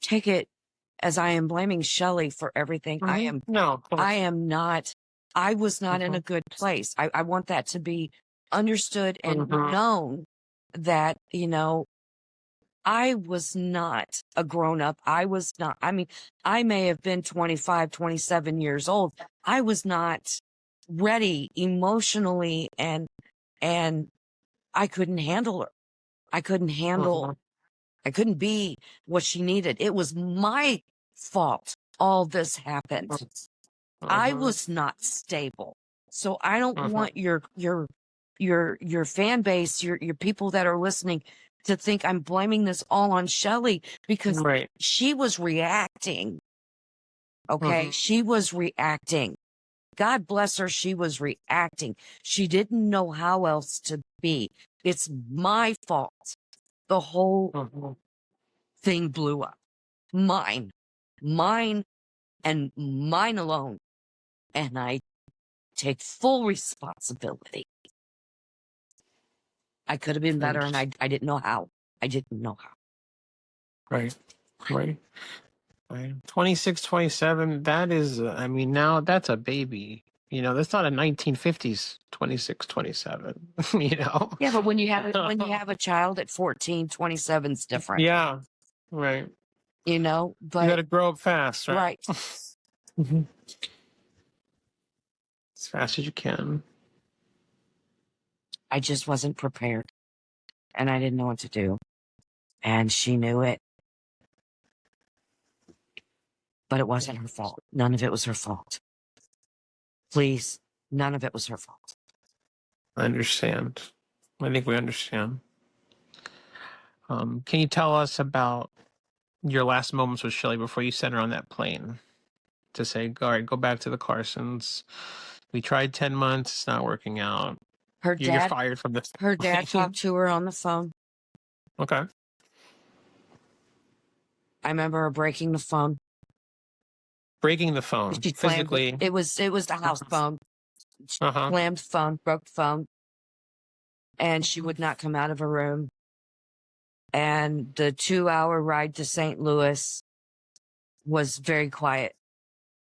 take it as I am blaming Shellie for everything. I was not in a good place. I want that to be understood and known that, you know, I was not a grown up. I was not, I mean, I may have been 25, 27 years old. I was not ready emotionally and I couldn't handle her. I couldn't handle, I couldn't be what she needed. It was my fault all this happened. I was not stable. So I don't want your fan base, your people that are listening to think I'm blaming this all on Shellie because she was reacting. Okay. She was reacting. God bless her. She was reacting. She didn't know how else to be. It's my fault. The whole thing blew up. Mine and mine alone. And I take full responsibility. I could have been better and I didn't know how. I didn't know how. Right. 26, 27, that is, I mean, now that's a baby. You know, that's not a 1950s 26, 27, you know? Yeah, but when you have a child at 14, 27 is different. Yeah, right. You know, but you got to grow up fast, right? Right. As fast as you can. I just wasn't prepared and I didn't know what to do. And she knew it. But it wasn't her fault. None of it was her fault. Please, none of it was her fault. I understand. I think we understand. Can you tell us about your last moments with Shellie before you sent her on that plane to say, all right, go back to the Carsons. We tried 10 months. It's not working out. You're fired from this. Her dad talked to her on the phone. Okay. I remember her breaking the phone. Breaking the phone She physically. It was the house phone. She slammed the phone, broke the phone, and she would not come out of her room. And the 2-hour ride to St. Louis was very quiet.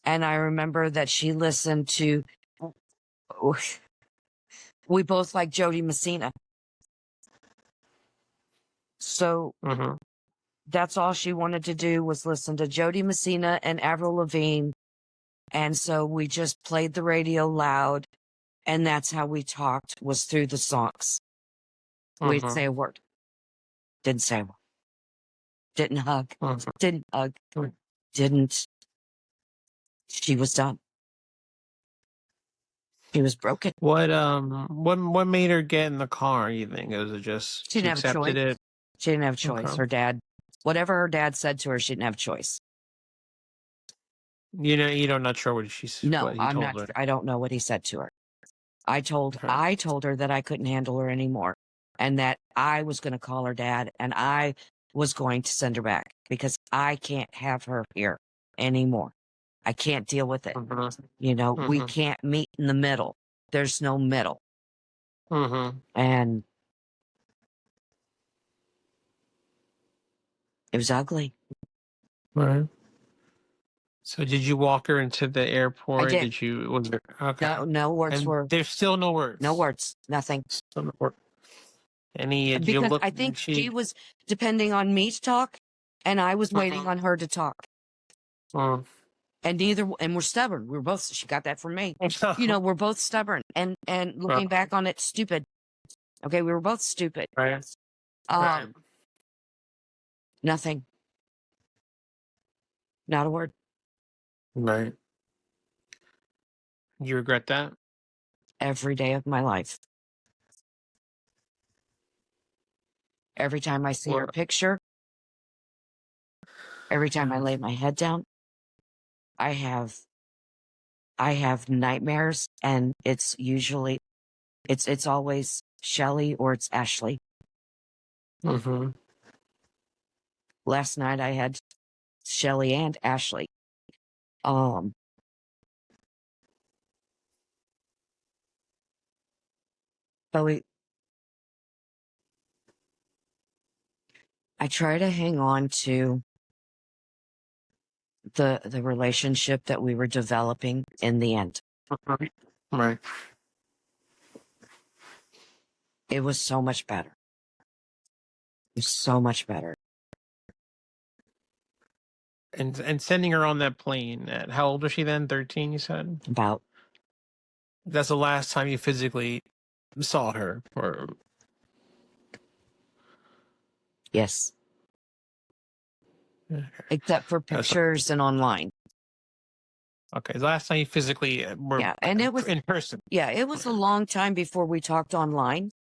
And I remember that she listened to we both like Jody Messina. So that's all she wanted to do was listen to Jody Messina and Avril Lavigne. And so we just played the radio loud. And that's how we talked, was through the songs. We didn't say a word. Didn't say a word. Didn't hug. Didn't hug. Didn't. She was done. She was broken. What made her get in the car, you think? Was it just She she didn't have a accepted choice. it? She didn't have a choice. Okay. Her dad, whatever her dad said to her, she didn't have a choice. You're not sure what No, he I'm told not. her. I don't know what he said to her. I told her that I couldn't handle her anymore and that I was going to call her dad and I was going to send her back because I can't have her here anymore. I can't deal with it. We can't meet in the middle. There's no middle. And it was ugly. Right. So did you walk her into the airport? I did. Was there, okay. No words and were. There's still no words. No words. Nothing. Still no word. Did you Because look? I think she was depending on me to talk, and I was waiting on her to talk. And we're stubborn. We're both. She got that from me. We're both stubborn, and looking back on it, stupid. Okay, we were both stupid. Right. Nothing. Not a word. Right. You regret that? Every day of my life. Every time I see her picture, every time I lay my head down, I have nightmares, and it's usually it's always Shellie or it's Ashley. Last night I had Shellie and Ashley. But I try to hang on to the relationship that we were developing in the end. Right. It was so much better. It was so much better. And sending her on that plane at, how old was she then? 13, you said? About. That's the last time you physically saw her? Or Yes. okay. Except for pictures and online. Okay, the last time you physically were and it was in person. Yeah, it was a long time before we talked online.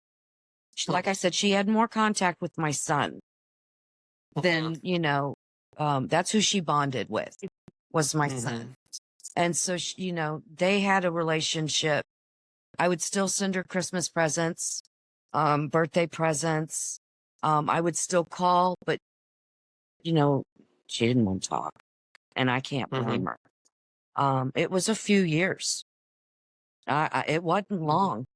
Like I said, she had more contact with my son than, that's who she bonded with, was my son. And so, they had a relationship. I would still send her Christmas presents, birthday presents. I would still call, but, she didn't want to talk. And I can't blame her. It was a few years. It wasn't long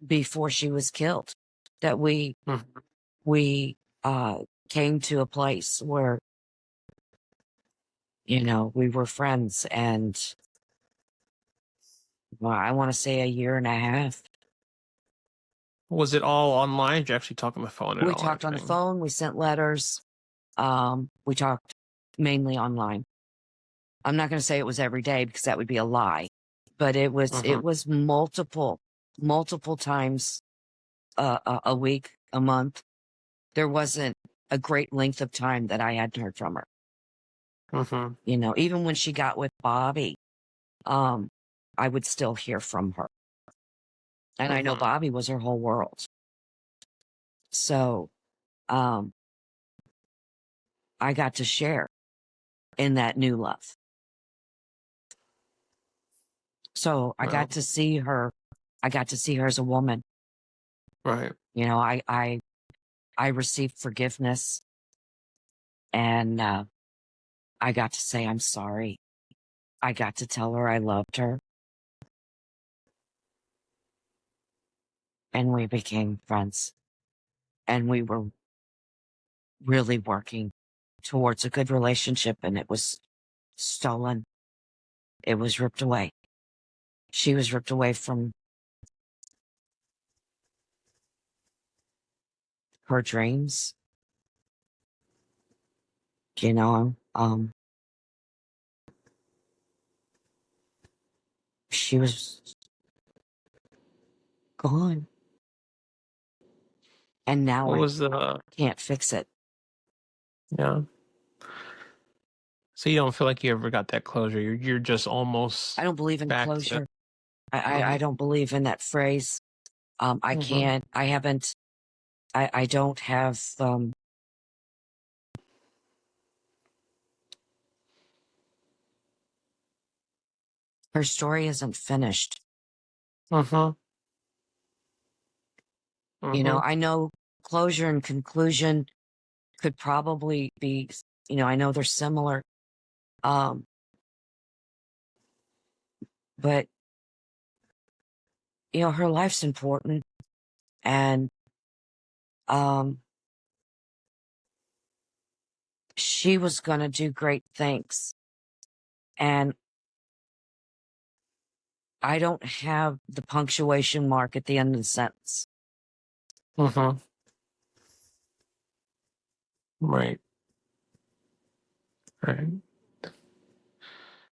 before she was killed that we came to a place where, we were friends, and I want to say a year and a half. Was it all online? Did you actually talk on the phone? We talked on the phone. We sent letters. We talked mainly online. I'm not going to say it was every day because that would be a lie, but it was multiple times a week, a month. There wasn't a great length of time that I hadn't heard from her. Even when she got with Bobby, I would still hear from her. And I know Bobby was her whole world. So, I got to share in that new love. So I got to see her. I got to see her as a woman. Right. I received forgiveness, and I got to say I'm sorry. I got to tell her I loved her. And we became friends. And we were really working towards a good relationship, and it was stolen. It was ripped away. She was ripped away from her dreams. You know, she was gone. And now What I was the can't fix it. yeah? So you don't feel like you ever got that closure. You're just almost I don't believe in back to. closure. I don't believe in that phrase. I Mm-hmm. can't, I haven't, I don't have, her story isn't finished. Mm-hmm. You know, Mm-hmm. I know closure and conclusion could probably be, you know, I know they're similar. Um, but you know, her life's important, and um, she was going to do great things. And I don't have the punctuation mark at the end of the sentence. Mm-hmm. Right. Right.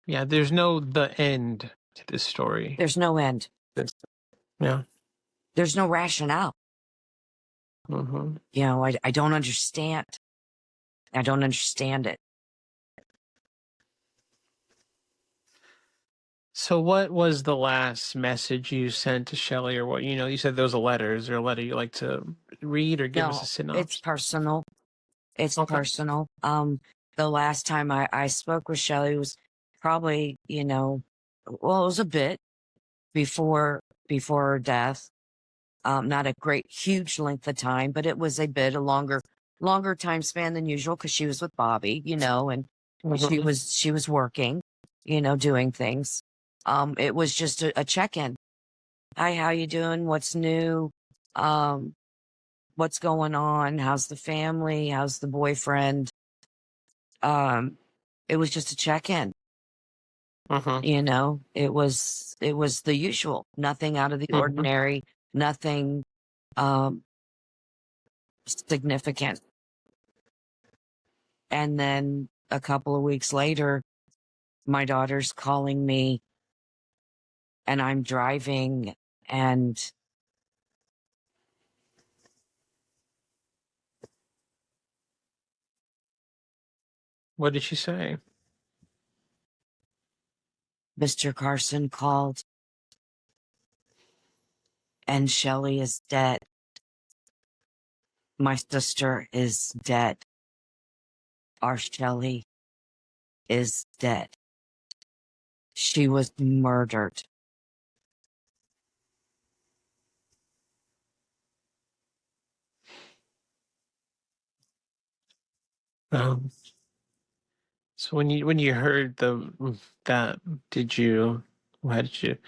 Yeah. There's no the end to this story. There's no end. Yeah. There's no rationale. Mm-hmm. You know, I don't understand. I don't understand it. So what was the last message you sent to Shellie, or what, you said there was a letter. Is there a letter you like to read or give us a No, it's synopsis? personal. It's Okay. personal. The last time I spoke with Shellie was probably, you know, well, it was a bit before her death. Not a great, huge length of time, but it was a longer time span than usual because she was with Bobby, you know, and Mm-hmm. she was working, you know, doing things. It was just a check-in. Hi, how you doing? What's new? Um, what's going on? How's the family? How's the boyfriend? Um, it was just a check-in. Mm-hmm. You know, it was the usual, nothing out of the Mm-hmm. ordinary, nothing um significant. And then a couple of weeks later, my daughter's calling me and I'm driving, and What did she say? Mr. Carson called and Shellie is dead. My sister is dead. Our Shellie is dead. She was murdered. Um, so when you heard that, did you how did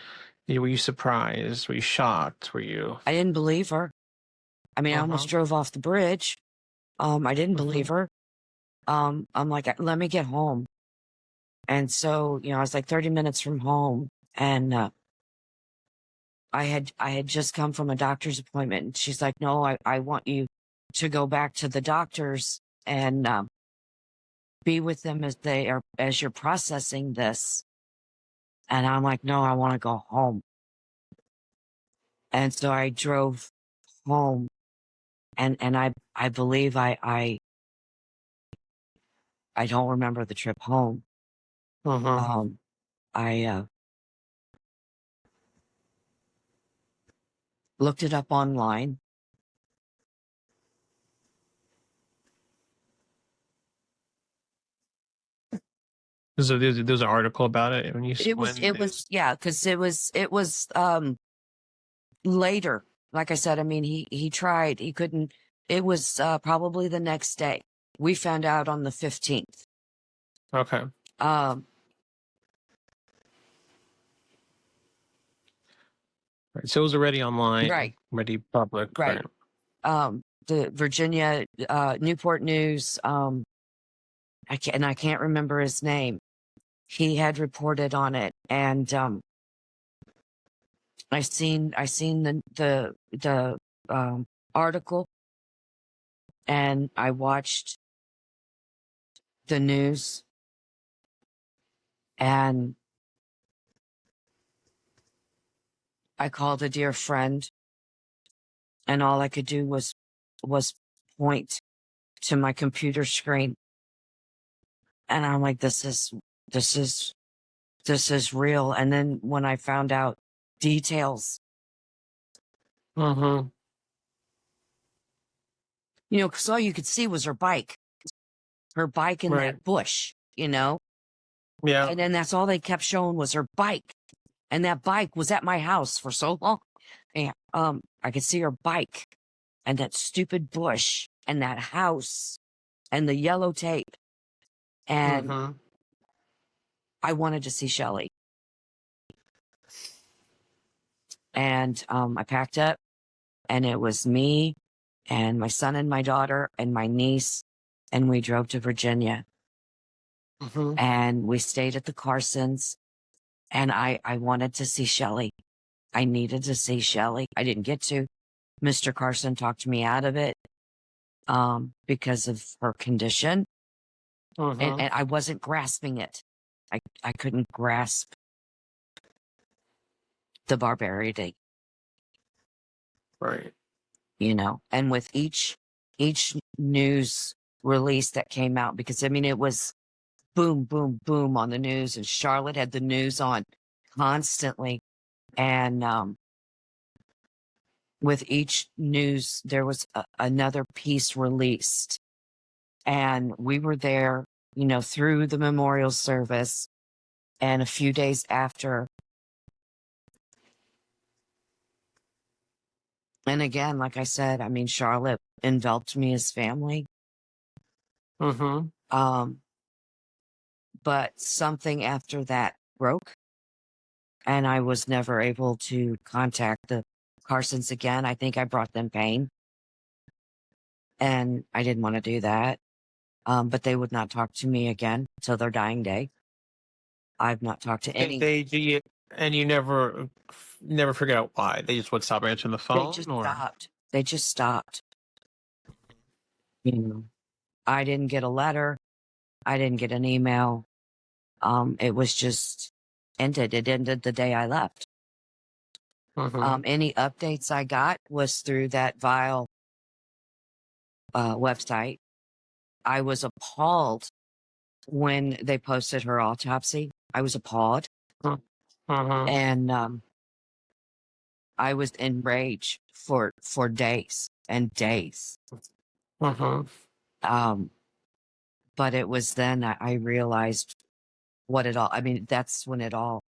were you surprised? Were you shocked? Were you? I didn't believe her. I mean, I Uh-huh. almost drove off the bridge. I didn't Mm-hmm. believe her. I'm like, let me get home. And so, you know, I was like 30 minutes from home, and I had just come from a doctor's appointment, and she's like, no, I want you to go back to the doctors and be with them as you're processing this. And I'm like, no, I want to go home. And so I drove home, and I believe I don't remember the trip home. Mm-hmm. I looked it up online. There's an article about it when when It it was. was, yeah, because it was later. Like I said, I mean, he tried, he couldn't. It was probably the next day. We found out on the 15th. Okay. Um, Right. So it was already online, right, already public, right. right? The Virginia Newport News. I can't remember his name. He had reported on it, and I seen the article, and I watched the news, and I called a dear friend, and all I could do was point to my computer screen. And I'm like, this is real. And then when I found out details, Mm-hmm. because all you could see was her bike in Right. that bush, Yeah. and then that's all they kept showing was her bike. And that bike was at my house for so long. And I could see her bike and that stupid bush and that house and the yellow tape. And Mm-hmm. I wanted to see Shellie. And I packed up, and it was me and my son and my daughter and my niece, and we drove to Virginia. Mm-hmm. And we stayed at the Carsons, and I wanted to see Shellie. I needed to see Shellie. I didn't get to. Mr. Carson talked me out of it because of her condition, Mm-hmm. and I wasn't grasping it. I couldn't grasp the barbarity, Right. And with each news release that came out, because I mean it was boom, boom, boom on the news, and Charlotte had the news on constantly. And with each news, there was another piece released. And we were there, through the memorial service. And a few days after, and again, like I said, I mean, Charlotte enveloped me as family. Mm-hmm. But something after that broke, and I was never able to contact the Carsons again. I think I brought them pain, and I didn't want to do that. But they would not talk to me again till their dying day. I've not talked to any. And you never figured out why. They just would stop answering the They phone, just or stopped. They just stopped. I didn't get a letter. I didn't get an email. It was just ended. It ended the day I left. Mm-hmm. Any updates I got was through that vile website. I was appalled when they posted her autopsy. I was appalled. Mm-hmm. And I was enraged for days and days. Mm-hmm. But it was then I realized what it all, I mean, that's when it all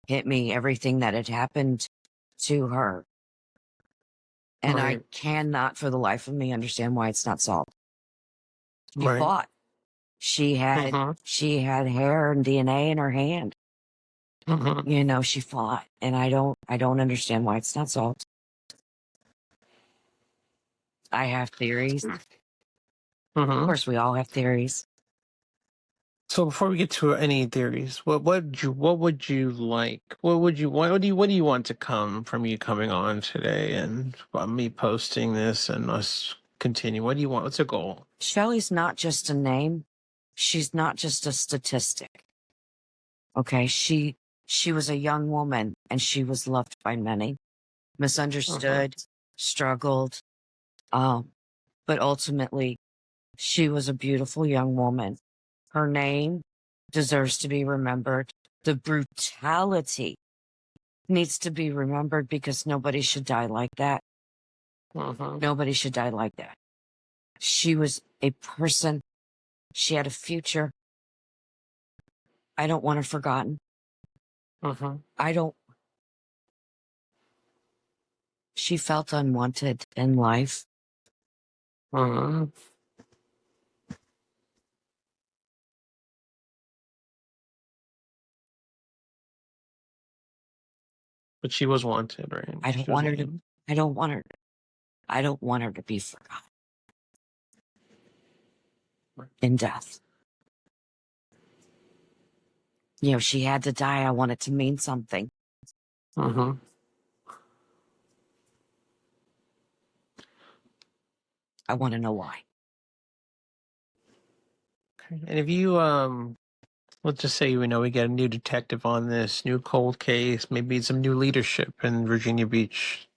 hit me, everything that had happened to her. And I Right. cannot for the life of me understand why it's not solved. She Right. fought. She had Mm-hmm. hair and DNA in her hand. Mm-hmm. She fought, and I don't understand why it's not solved. I have theories. Of Mm-hmm. course, we all have theories. So before we get to any theories, what would you like? What do you want to come from you coming on today and me posting this and us continue? What do you want? What's the goal? Shelley's not just a name. She's not just a statistic. Okay, she was a young woman, and she was loved by many, Mm-hmm. misunderstood, struggled, but ultimately she was a beautiful young woman. Her name deserves to be remembered. The brutality needs to be remembered, because nobody should die like that. Mm-hmm. Nobody should die like that. She was a person. She had a future. I don't want her forgotten. Mm-hmm. I don't. She felt unwanted in life. Mm-hmm. But she was wanted, right? I don't She was want her to. wanted. I don't want her. I don't want her to be forgotten in death. She had to die. I want it to mean something. Mm-hmm. I want to know why. Okay. And if you let's just say we get a new detective on this new cold case, maybe some new leadership in Virginia Beach.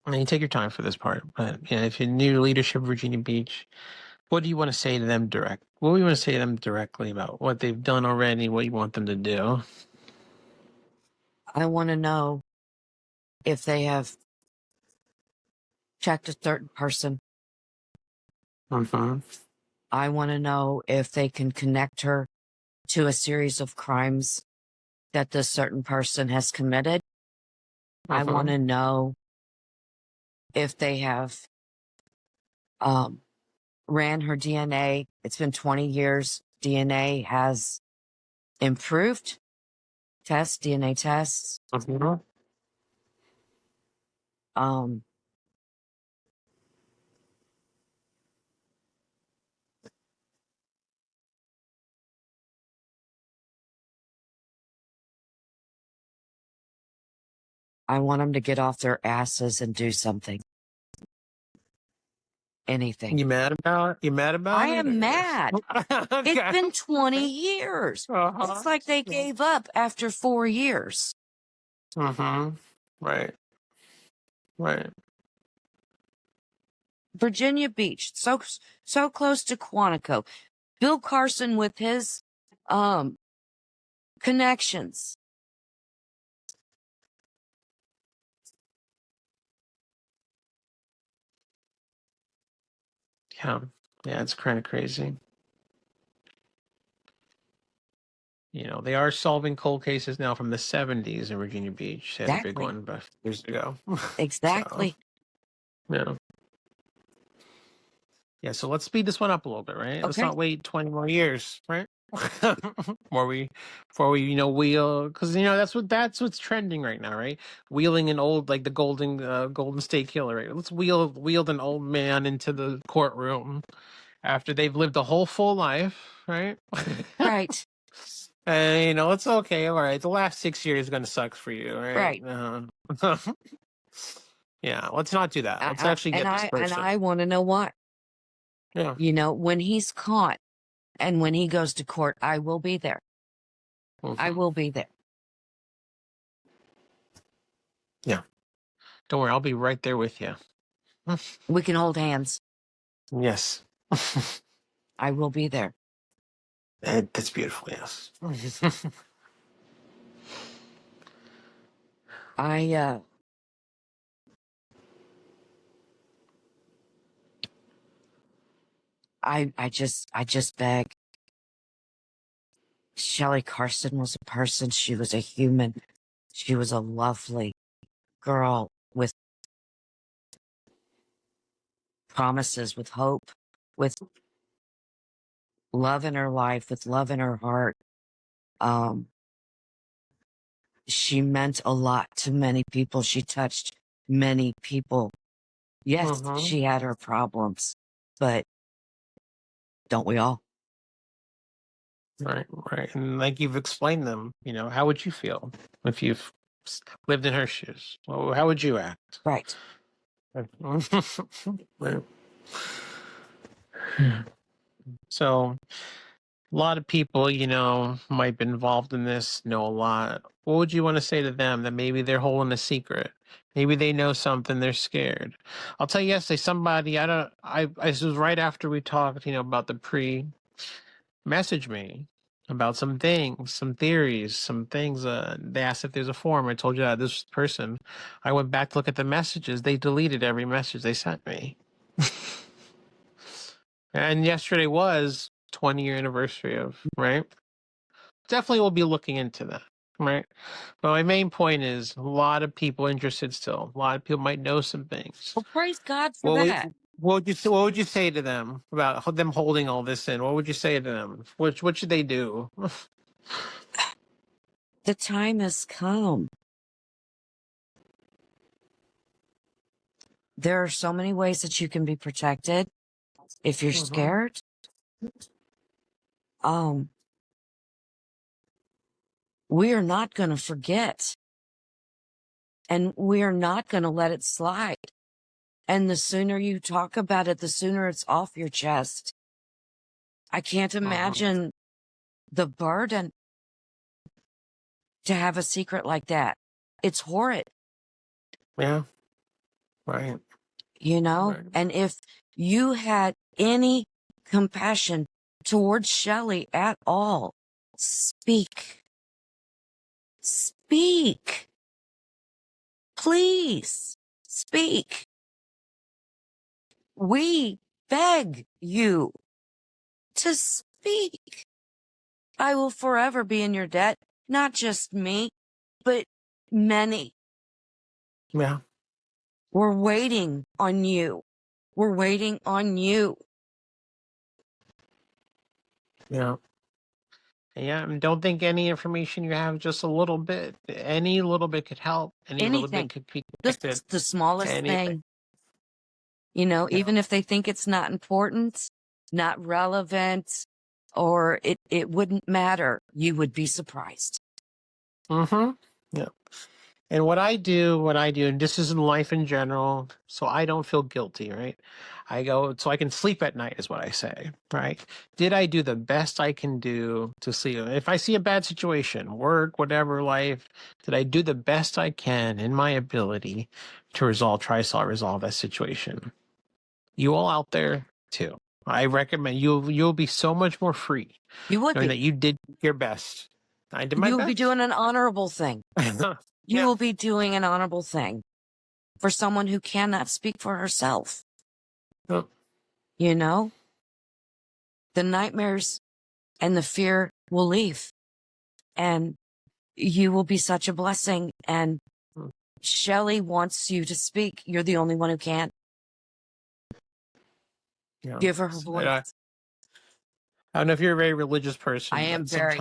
And you take your time for this part, but if you're new leadership in Virginia Beach, what do you want to say to them What do you want to say to them directly about what they've done already? What you want them to do? I want to know if they have checked a certain person. Mm-hmm. I want to know if they can connect her to a series of crimes that this certain person has committed. I want to know if they have ran her DNA. It's been 20 years. DNA has improved. DNA tests. Mm-hmm. I want them to get off their asses and do something. Anything. You mad about I it? am mad. Okay. It's been 20 years. It's like they gave up after 4 years. Mm-hmm. Right. Right. Virginia Beach, so close to Quantico. Bill Carson with his connections. Yeah. Yeah, it's kind of crazy. They are solving cold cases now from the 70s in Virginia Beach. They had a big Exactly. one about years ago. Exactly. So, yeah. Yeah, so let's speed this one up a little bit, right? Let's Okay. not wait 20 more years, right? before we wheel, because that's what's trending right now, right? Wheeling an old, like the Golden State Killer, right? Let's wheel an old man into the courtroom after they've lived a whole full life, right? Right. And it's okay, all right. The last 6 years is gonna suck for you, right? Right. Yeah, let's not do that. Let's actually get this person. And I want to know why. Yeah. When he's caught and when he goes to court, I will be there. Mm-hmm. I will be there. Yeah. Don't worry, I'll be right there with you. We can hold hands. Yes. I will be there. That's beautiful, yes. I just beg. Shellie Carson was a person. She was a human. She was a lovely girl with promises, with hope, with love in her life, with love in her heart. She meant a lot to many people. She touched many people. Yes, she had her problems, but don't we all? Right. And like you've explained them, how would you feel if you've lived in her shoes? Well, how would you act? Right. Right. So, a lot of people, might be involved in this, know a lot. What would you want to say to them that maybe they're holding a secret? Maybe they know something, they're scared. I'll tell you yesterday, somebody, this was right after we talked, about the message me about some things, some theories, some things. They asked if there's a form. I told you that this person. I went back to look at the messages. They deleted every message they sent me. And yesterday was 20-year anniversary of, right? Definitely will be looking into that, right? But my main point is a lot of people interested still. A lot of people might know some things. Well, praise God for that. What would you say to them about them holding all this in? What would you say to them? What should they do? The time has come. There are so many ways that you can be protected if you're scared. We are not going to forget. And we are not going to let it slide. And the sooner you talk about it, the sooner it's off your chest. I can't imagine the burden to have a secret like that. It's horrid. Yeah. Right. You know? Right. And if you had any compassion towards Shellie at all, speak. Speak. Please speak. We beg you to speak. I will forever be in your debt, not just me, but many. Yeah. We're waiting on you. We're waiting on you. Yeah. Yeah. And don't think any information you have, just a little bit, any little bit could help. Any little Anything. bit could be This connected is the to smallest anything. thing. You know, Yeah. even if they think it's not important, not relevant, or it wouldn't matter, you would be surprised. Mm-hmm. Yeah. And what I do, and this is in life in general, so I don't feel guilty, right? I go, so I can sleep at night, is what I say, right? Did I do the best I can do to sleep? If I see a bad situation, work, whatever, life, did I do the best I can in my ability to resolve that situation? You all out there too. I recommend you'll be so much more free You would knowing be. that you did your best. I did my You would be best. doing an honorable thing. You Yeah. will be doing an honorable thing for someone who cannot speak for herself. Yep. You know, the nightmares and the fear will leave, and you will be such a blessing. And Shellie wants you to speak. You're the only one who can. Yeah. Give her And voice. I don't know if you're a very religious person, I am but very.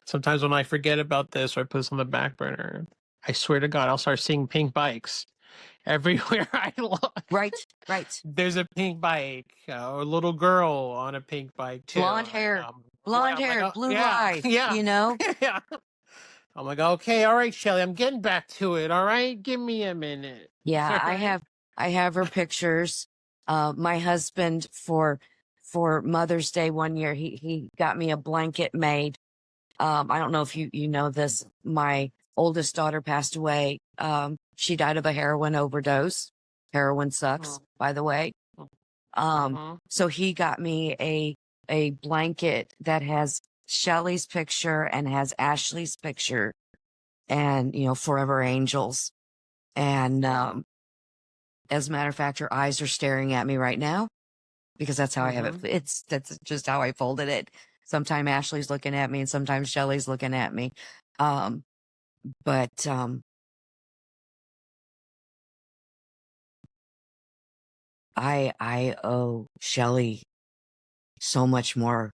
sometimes when I forget about this or I put this on the back burner, I swear to God, I'll start seeing pink bikes everywhere I look. Right. There's a pink bike, or a little girl on a pink bike too. Blonde hair, I'm like, oh, blue yeah, eyes, yeah, you know? yeah. I'm like, okay, all right, Shellie, I'm getting back to it. All right, give me a minute. Yeah, All right? I have her pictures. My husband for Mother's Day one year, he got me a blanket made. I don't know if you know this. My oldest daughter passed away. She died of a heroin overdose. Heroin sucks, by the way. So he got me a blanket that has Shelley's picture and has Ashley's picture and, you know, Forever Angels. And, as a matter of fact, her eyes are staring at me right now because that's how I have it. That's just how I folded it. Sometimes Ashley's looking at me and sometimes Shelley's looking at me. But I owe Shellie so much more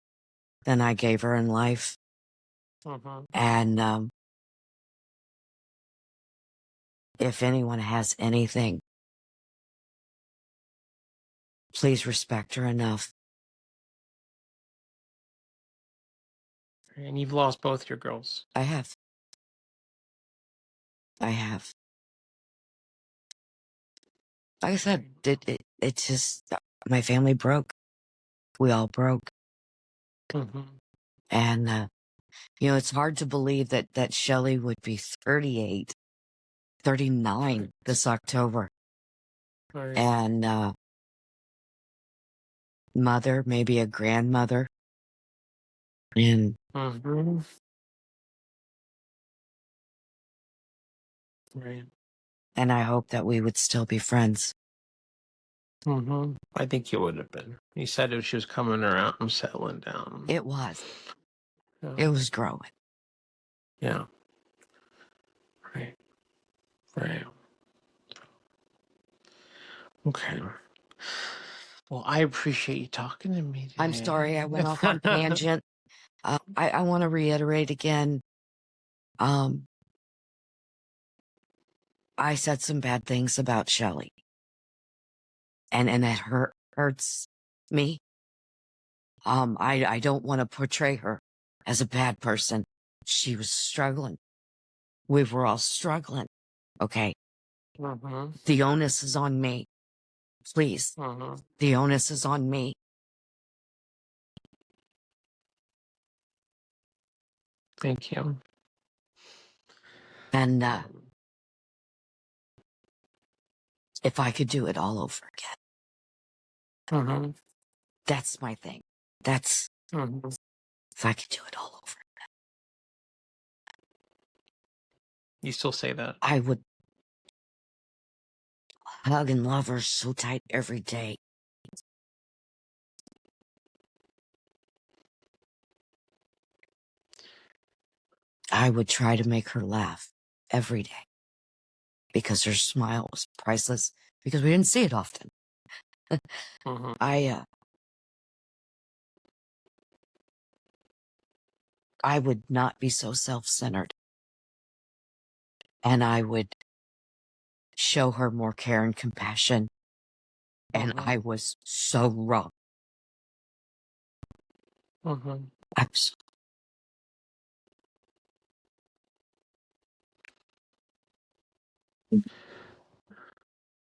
than I gave her in life. And if anyone has anything, please respect her enough. And you've lost both your girls. I have. Like I said, it just, my family broke. We all broke. And, you know, it's hard to believe that Shellie would be 38, 39 this October. Right. And, mother, maybe a grandmother. And right. And I hope that we would still be friends. I think you would have been. You said if she was coming around and settling down. It was. Yeah. It was growing. Yeah. Right. Right. Okay. Well, I appreciate you talking to me today. I'm sorry I went off on tangent. I want to reiterate again. I said some bad things about Shellie. And that hurts me. I don't want to portray her as a bad person. She was struggling. We were all struggling. Okay. The onus is on me. Please. The onus is on me. Thank you. And if I could do it all over again, Mm-hmm. that's my thing. That's Mm-hmm. if I could do it all over, You still say that? I would hug and love her so tight every day. I would try to make her laugh every day because her smile was priceless because we didn't see it often. Mm-hmm. I would not be so self-centered, and I would show her more care and compassion. And Mm-hmm. I was so wrong. Mm-hmm. Absolutely.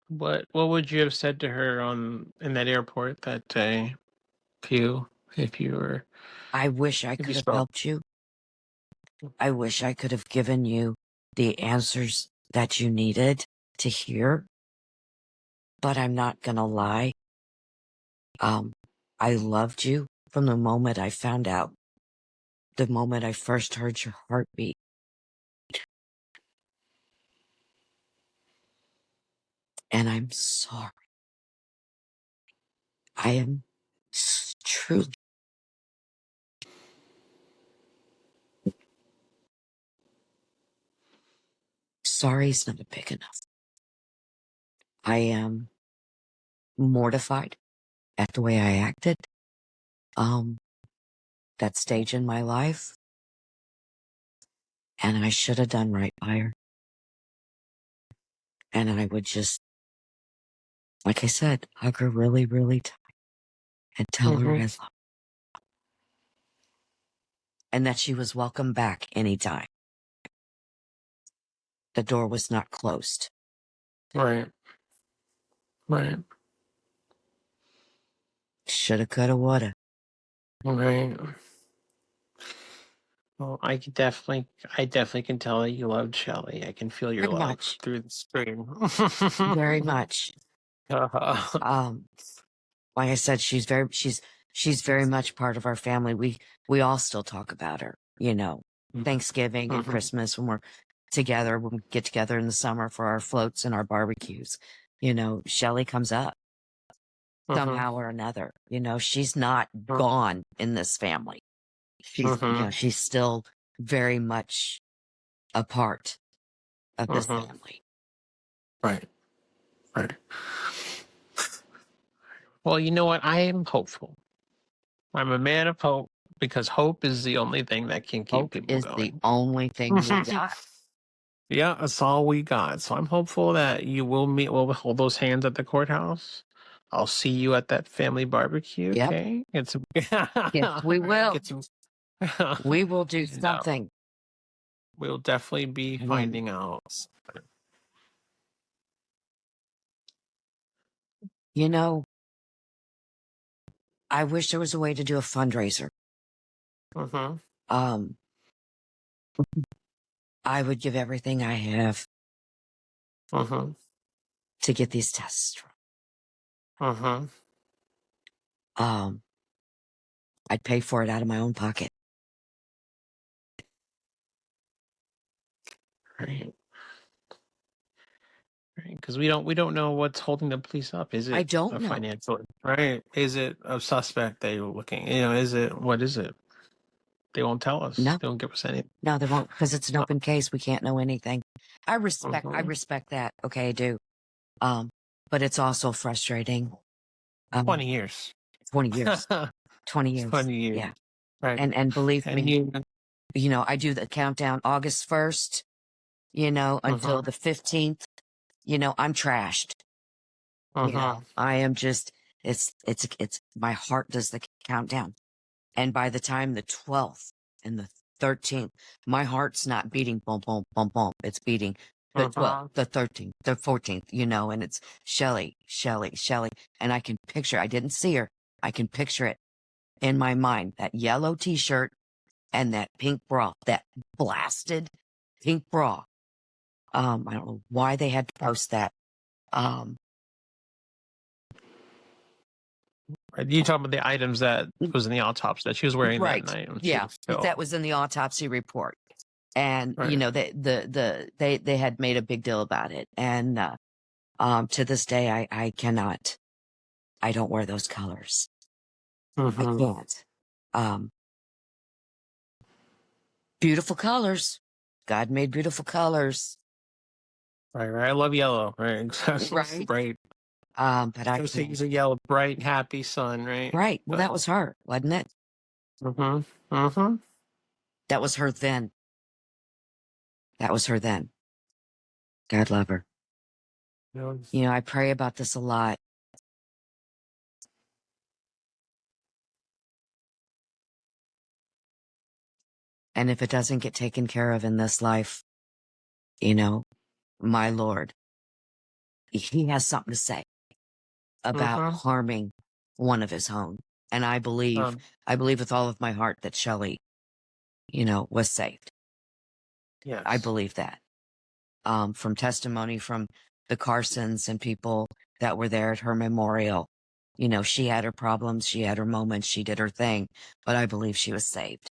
What would you have said to her in that airport that day, if you were I wish I if you could have spoke? helped you. I wish I could have given you the answers that you needed to hear, but I'm not gonna lie. I loved you from the moment I found out, the moment I first heard your heartbeat. And I'm sorry. I am truly sorry is not big enough. I am mortified at the way I acted. That stage in my life, and I should have done right by her. And I would just, like I said, hug her really, really tight and tell her I Mm-hmm. love her. And that she was welcome back anytime. The door was not closed. Right. Right. Shoulda, coulda, woulda. Right. Well, I definitely can tell that you loved Shellie. I can feel your Very love much. through the screen. Very much. Um, like I said, she's very much part of our family. We all still talk about her, Thanksgiving and Mhm. Christmas when we're together, when we get together in the summer for our floats and our barbecues. Shellie comes up Mhm. somehow or another. She's not Mhm. gone in this family. Mhm. She's still very much a part of this Mhm. family. Right. Right. Well, you know what? I am hopeful. I'm a man of hope because hope is the only thing that can keep Hope people is the going. only thing we got. Yeah, that's all we got. So I'm hopeful that you will meet. We'll hold those hands at the courthouse. I'll see you at that family barbecue. Yep. Okay, get some. Yes, we will. Get some. We will do And something. we'll definitely be And, finding out. you know, I wish there was a way to do a fundraiser. Mm-hmm. Um, I would give everything I have Mm-hmm. to get these tests. Mm-hmm. I'd pay for it out of my own pocket. Right. Right. Because we don't know what's holding the police up. Is I it don't a know. financial? Right. Is it a suspect they were looking? What is it? They won't tell us. No, They won't give us any. no, they won't because it's an open case. We can't know anything. I Mm-hmm. respect that. Okay, I do. But it's also frustrating. 20 years. 20 years, 20 years. 20 years. Yeah. Right. And believe And me, you. I do the countdown August 1st, until Mm-hmm. the 15th, I'm trashed. Mm-hmm. I am just, it's my heart does the countdown. And by the time the 12th and the 13th, my heart's not beating boom, boom, boom, boom. It's beating the 12th, Mm-hmm. the 13th, the 14th, and it's Shellie, Shellie, Shellie. And I can picture, I didn't see her. I can picture it in my mind, that yellow t-shirt And that pink bra, that blasted pink bra. I don't know why they had to post that. You talking about the items that was in the autopsy that she was wearing that Right. night when she Yeah. was killed. That was in the autopsy report. And, Right. they had made a big deal about it. And, to this day, I cannot, I don't wear those colors. I can't. Beautiful colors. God made beautiful colors. Right. I love yellow. Right. Right. Right. But I Those can't. things are yellow, bright, happy sun. Right. Right. Well, that was her, wasn't it? That was her then. That was her then. God love her. You know, I pray about this a lot. And if it doesn't get taken care of in this life, you know, my Lord, he has something to say about harming one of his own. And I believe with all of my heart that Shellie, you know, was saved. Yes. I believe that. From testimony from the Carsons and people that were there at her memorial. You know, she had her problems, she had her moments, she did her thing, but I believe she was saved.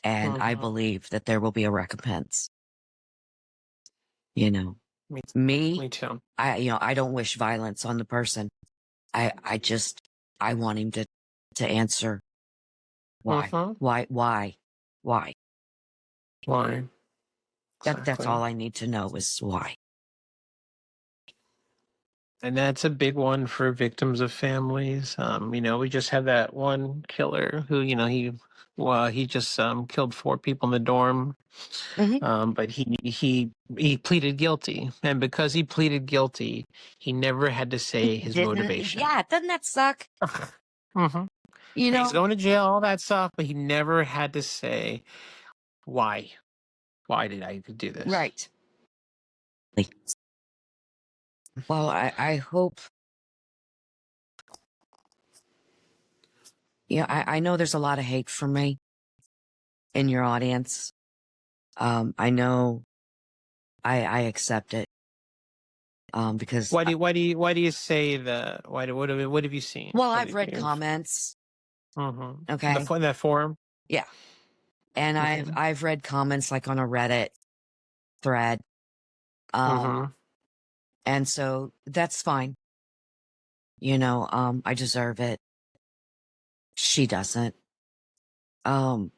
And I believe that there will be a recompense. You know, Me too. I don't wish violence on the person. I want him to answer why. Why? Why? That's all I need to know is why. And that's a big one for victims of families. You know, we just had that one killer who, you know, he just killed 4 people in the dorm. But he pleaded guilty, and because he pleaded guilty, he never had to say his motivation. Yeah, doesn't that suck? You know, He's going to jail, all that stuff, but he never had to say why. Why did I do this? Right. Well, I hope. Yeah, I know there's a lot of hate for me in your audience. I know I accept it. Because why do you say that? What have you seen? Well, I've read comments. Okay. In that forum? Yeah. And I've read comments like on a Reddit thread. And so that's fine. You know, I deserve it. She doesn't. I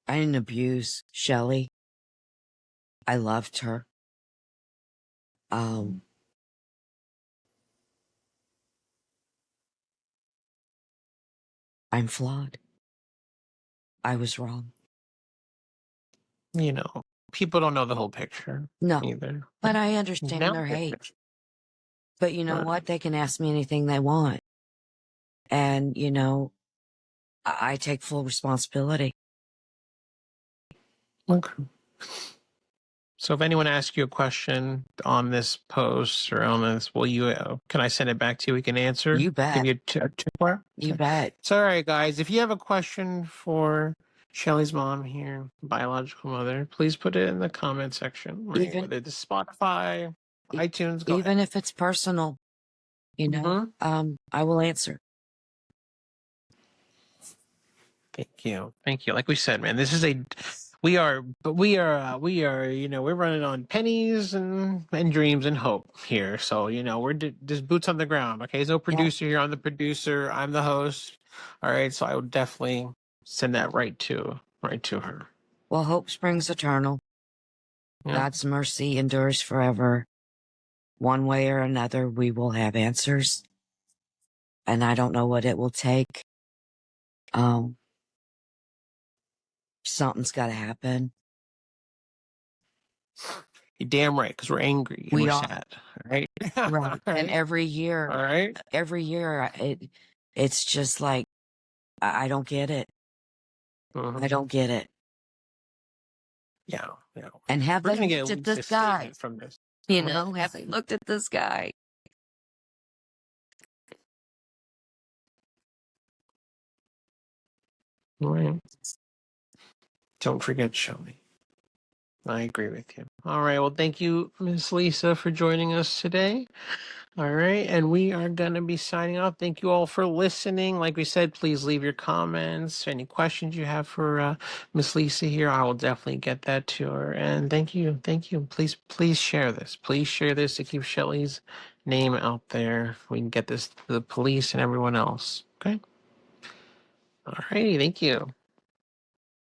didn't abuse Shellie. I loved her. I'm flawed. I was wrong. You know, people don't know the whole picture. No, either. But I understand their hate. But you know what? They can ask me anything they want. And, you know, I take full responsibility. Okay. So if anyone asks you a question on this post or on this, will you, can I send it back to you? We can answer? You bet. Give you a two-part? You bet. It's all right, guys. If you have a question for Shelley's mom here, biological mother, please put it in the comment section. Right? Whether it's Spotify, iTunes, go even ahead. if it's personal, you know, I will answer. Thank you. Thank you. Like we said, man, this is we are, you know, we're running on pennies and dreams and hope here. So, you know, we're just boots on the ground. Okay. There's no producer here. I'm the producer. I'm the host. All right. So I would definitely send that right to her. Well, hope springs eternal. Yeah. God's mercy endures forever. One way or another, we will have answers. And I don't know what it will take. Something's got to happen. You're damn right, because we're angry and we're sad, right? Right. And every year, it's just like, I don't get it. I don't get it. Yeah. And have they looked at this guy? From this. You know, have they looked at this guy? Right. Don't forget Shellie. I agree with you. All right. Well, thank you, Miss Lisa, for joining us today. All right. And we are going to be signing off. Thank you all for listening. Like we said, please leave your comments. Any questions you have for Miss Lisa here, I will definitely get that to her. And thank you. Thank you. Please, please share this. Please share this to keep Shelley's name out there. We can get this to the police and everyone else. Okay. All righty. Thank you.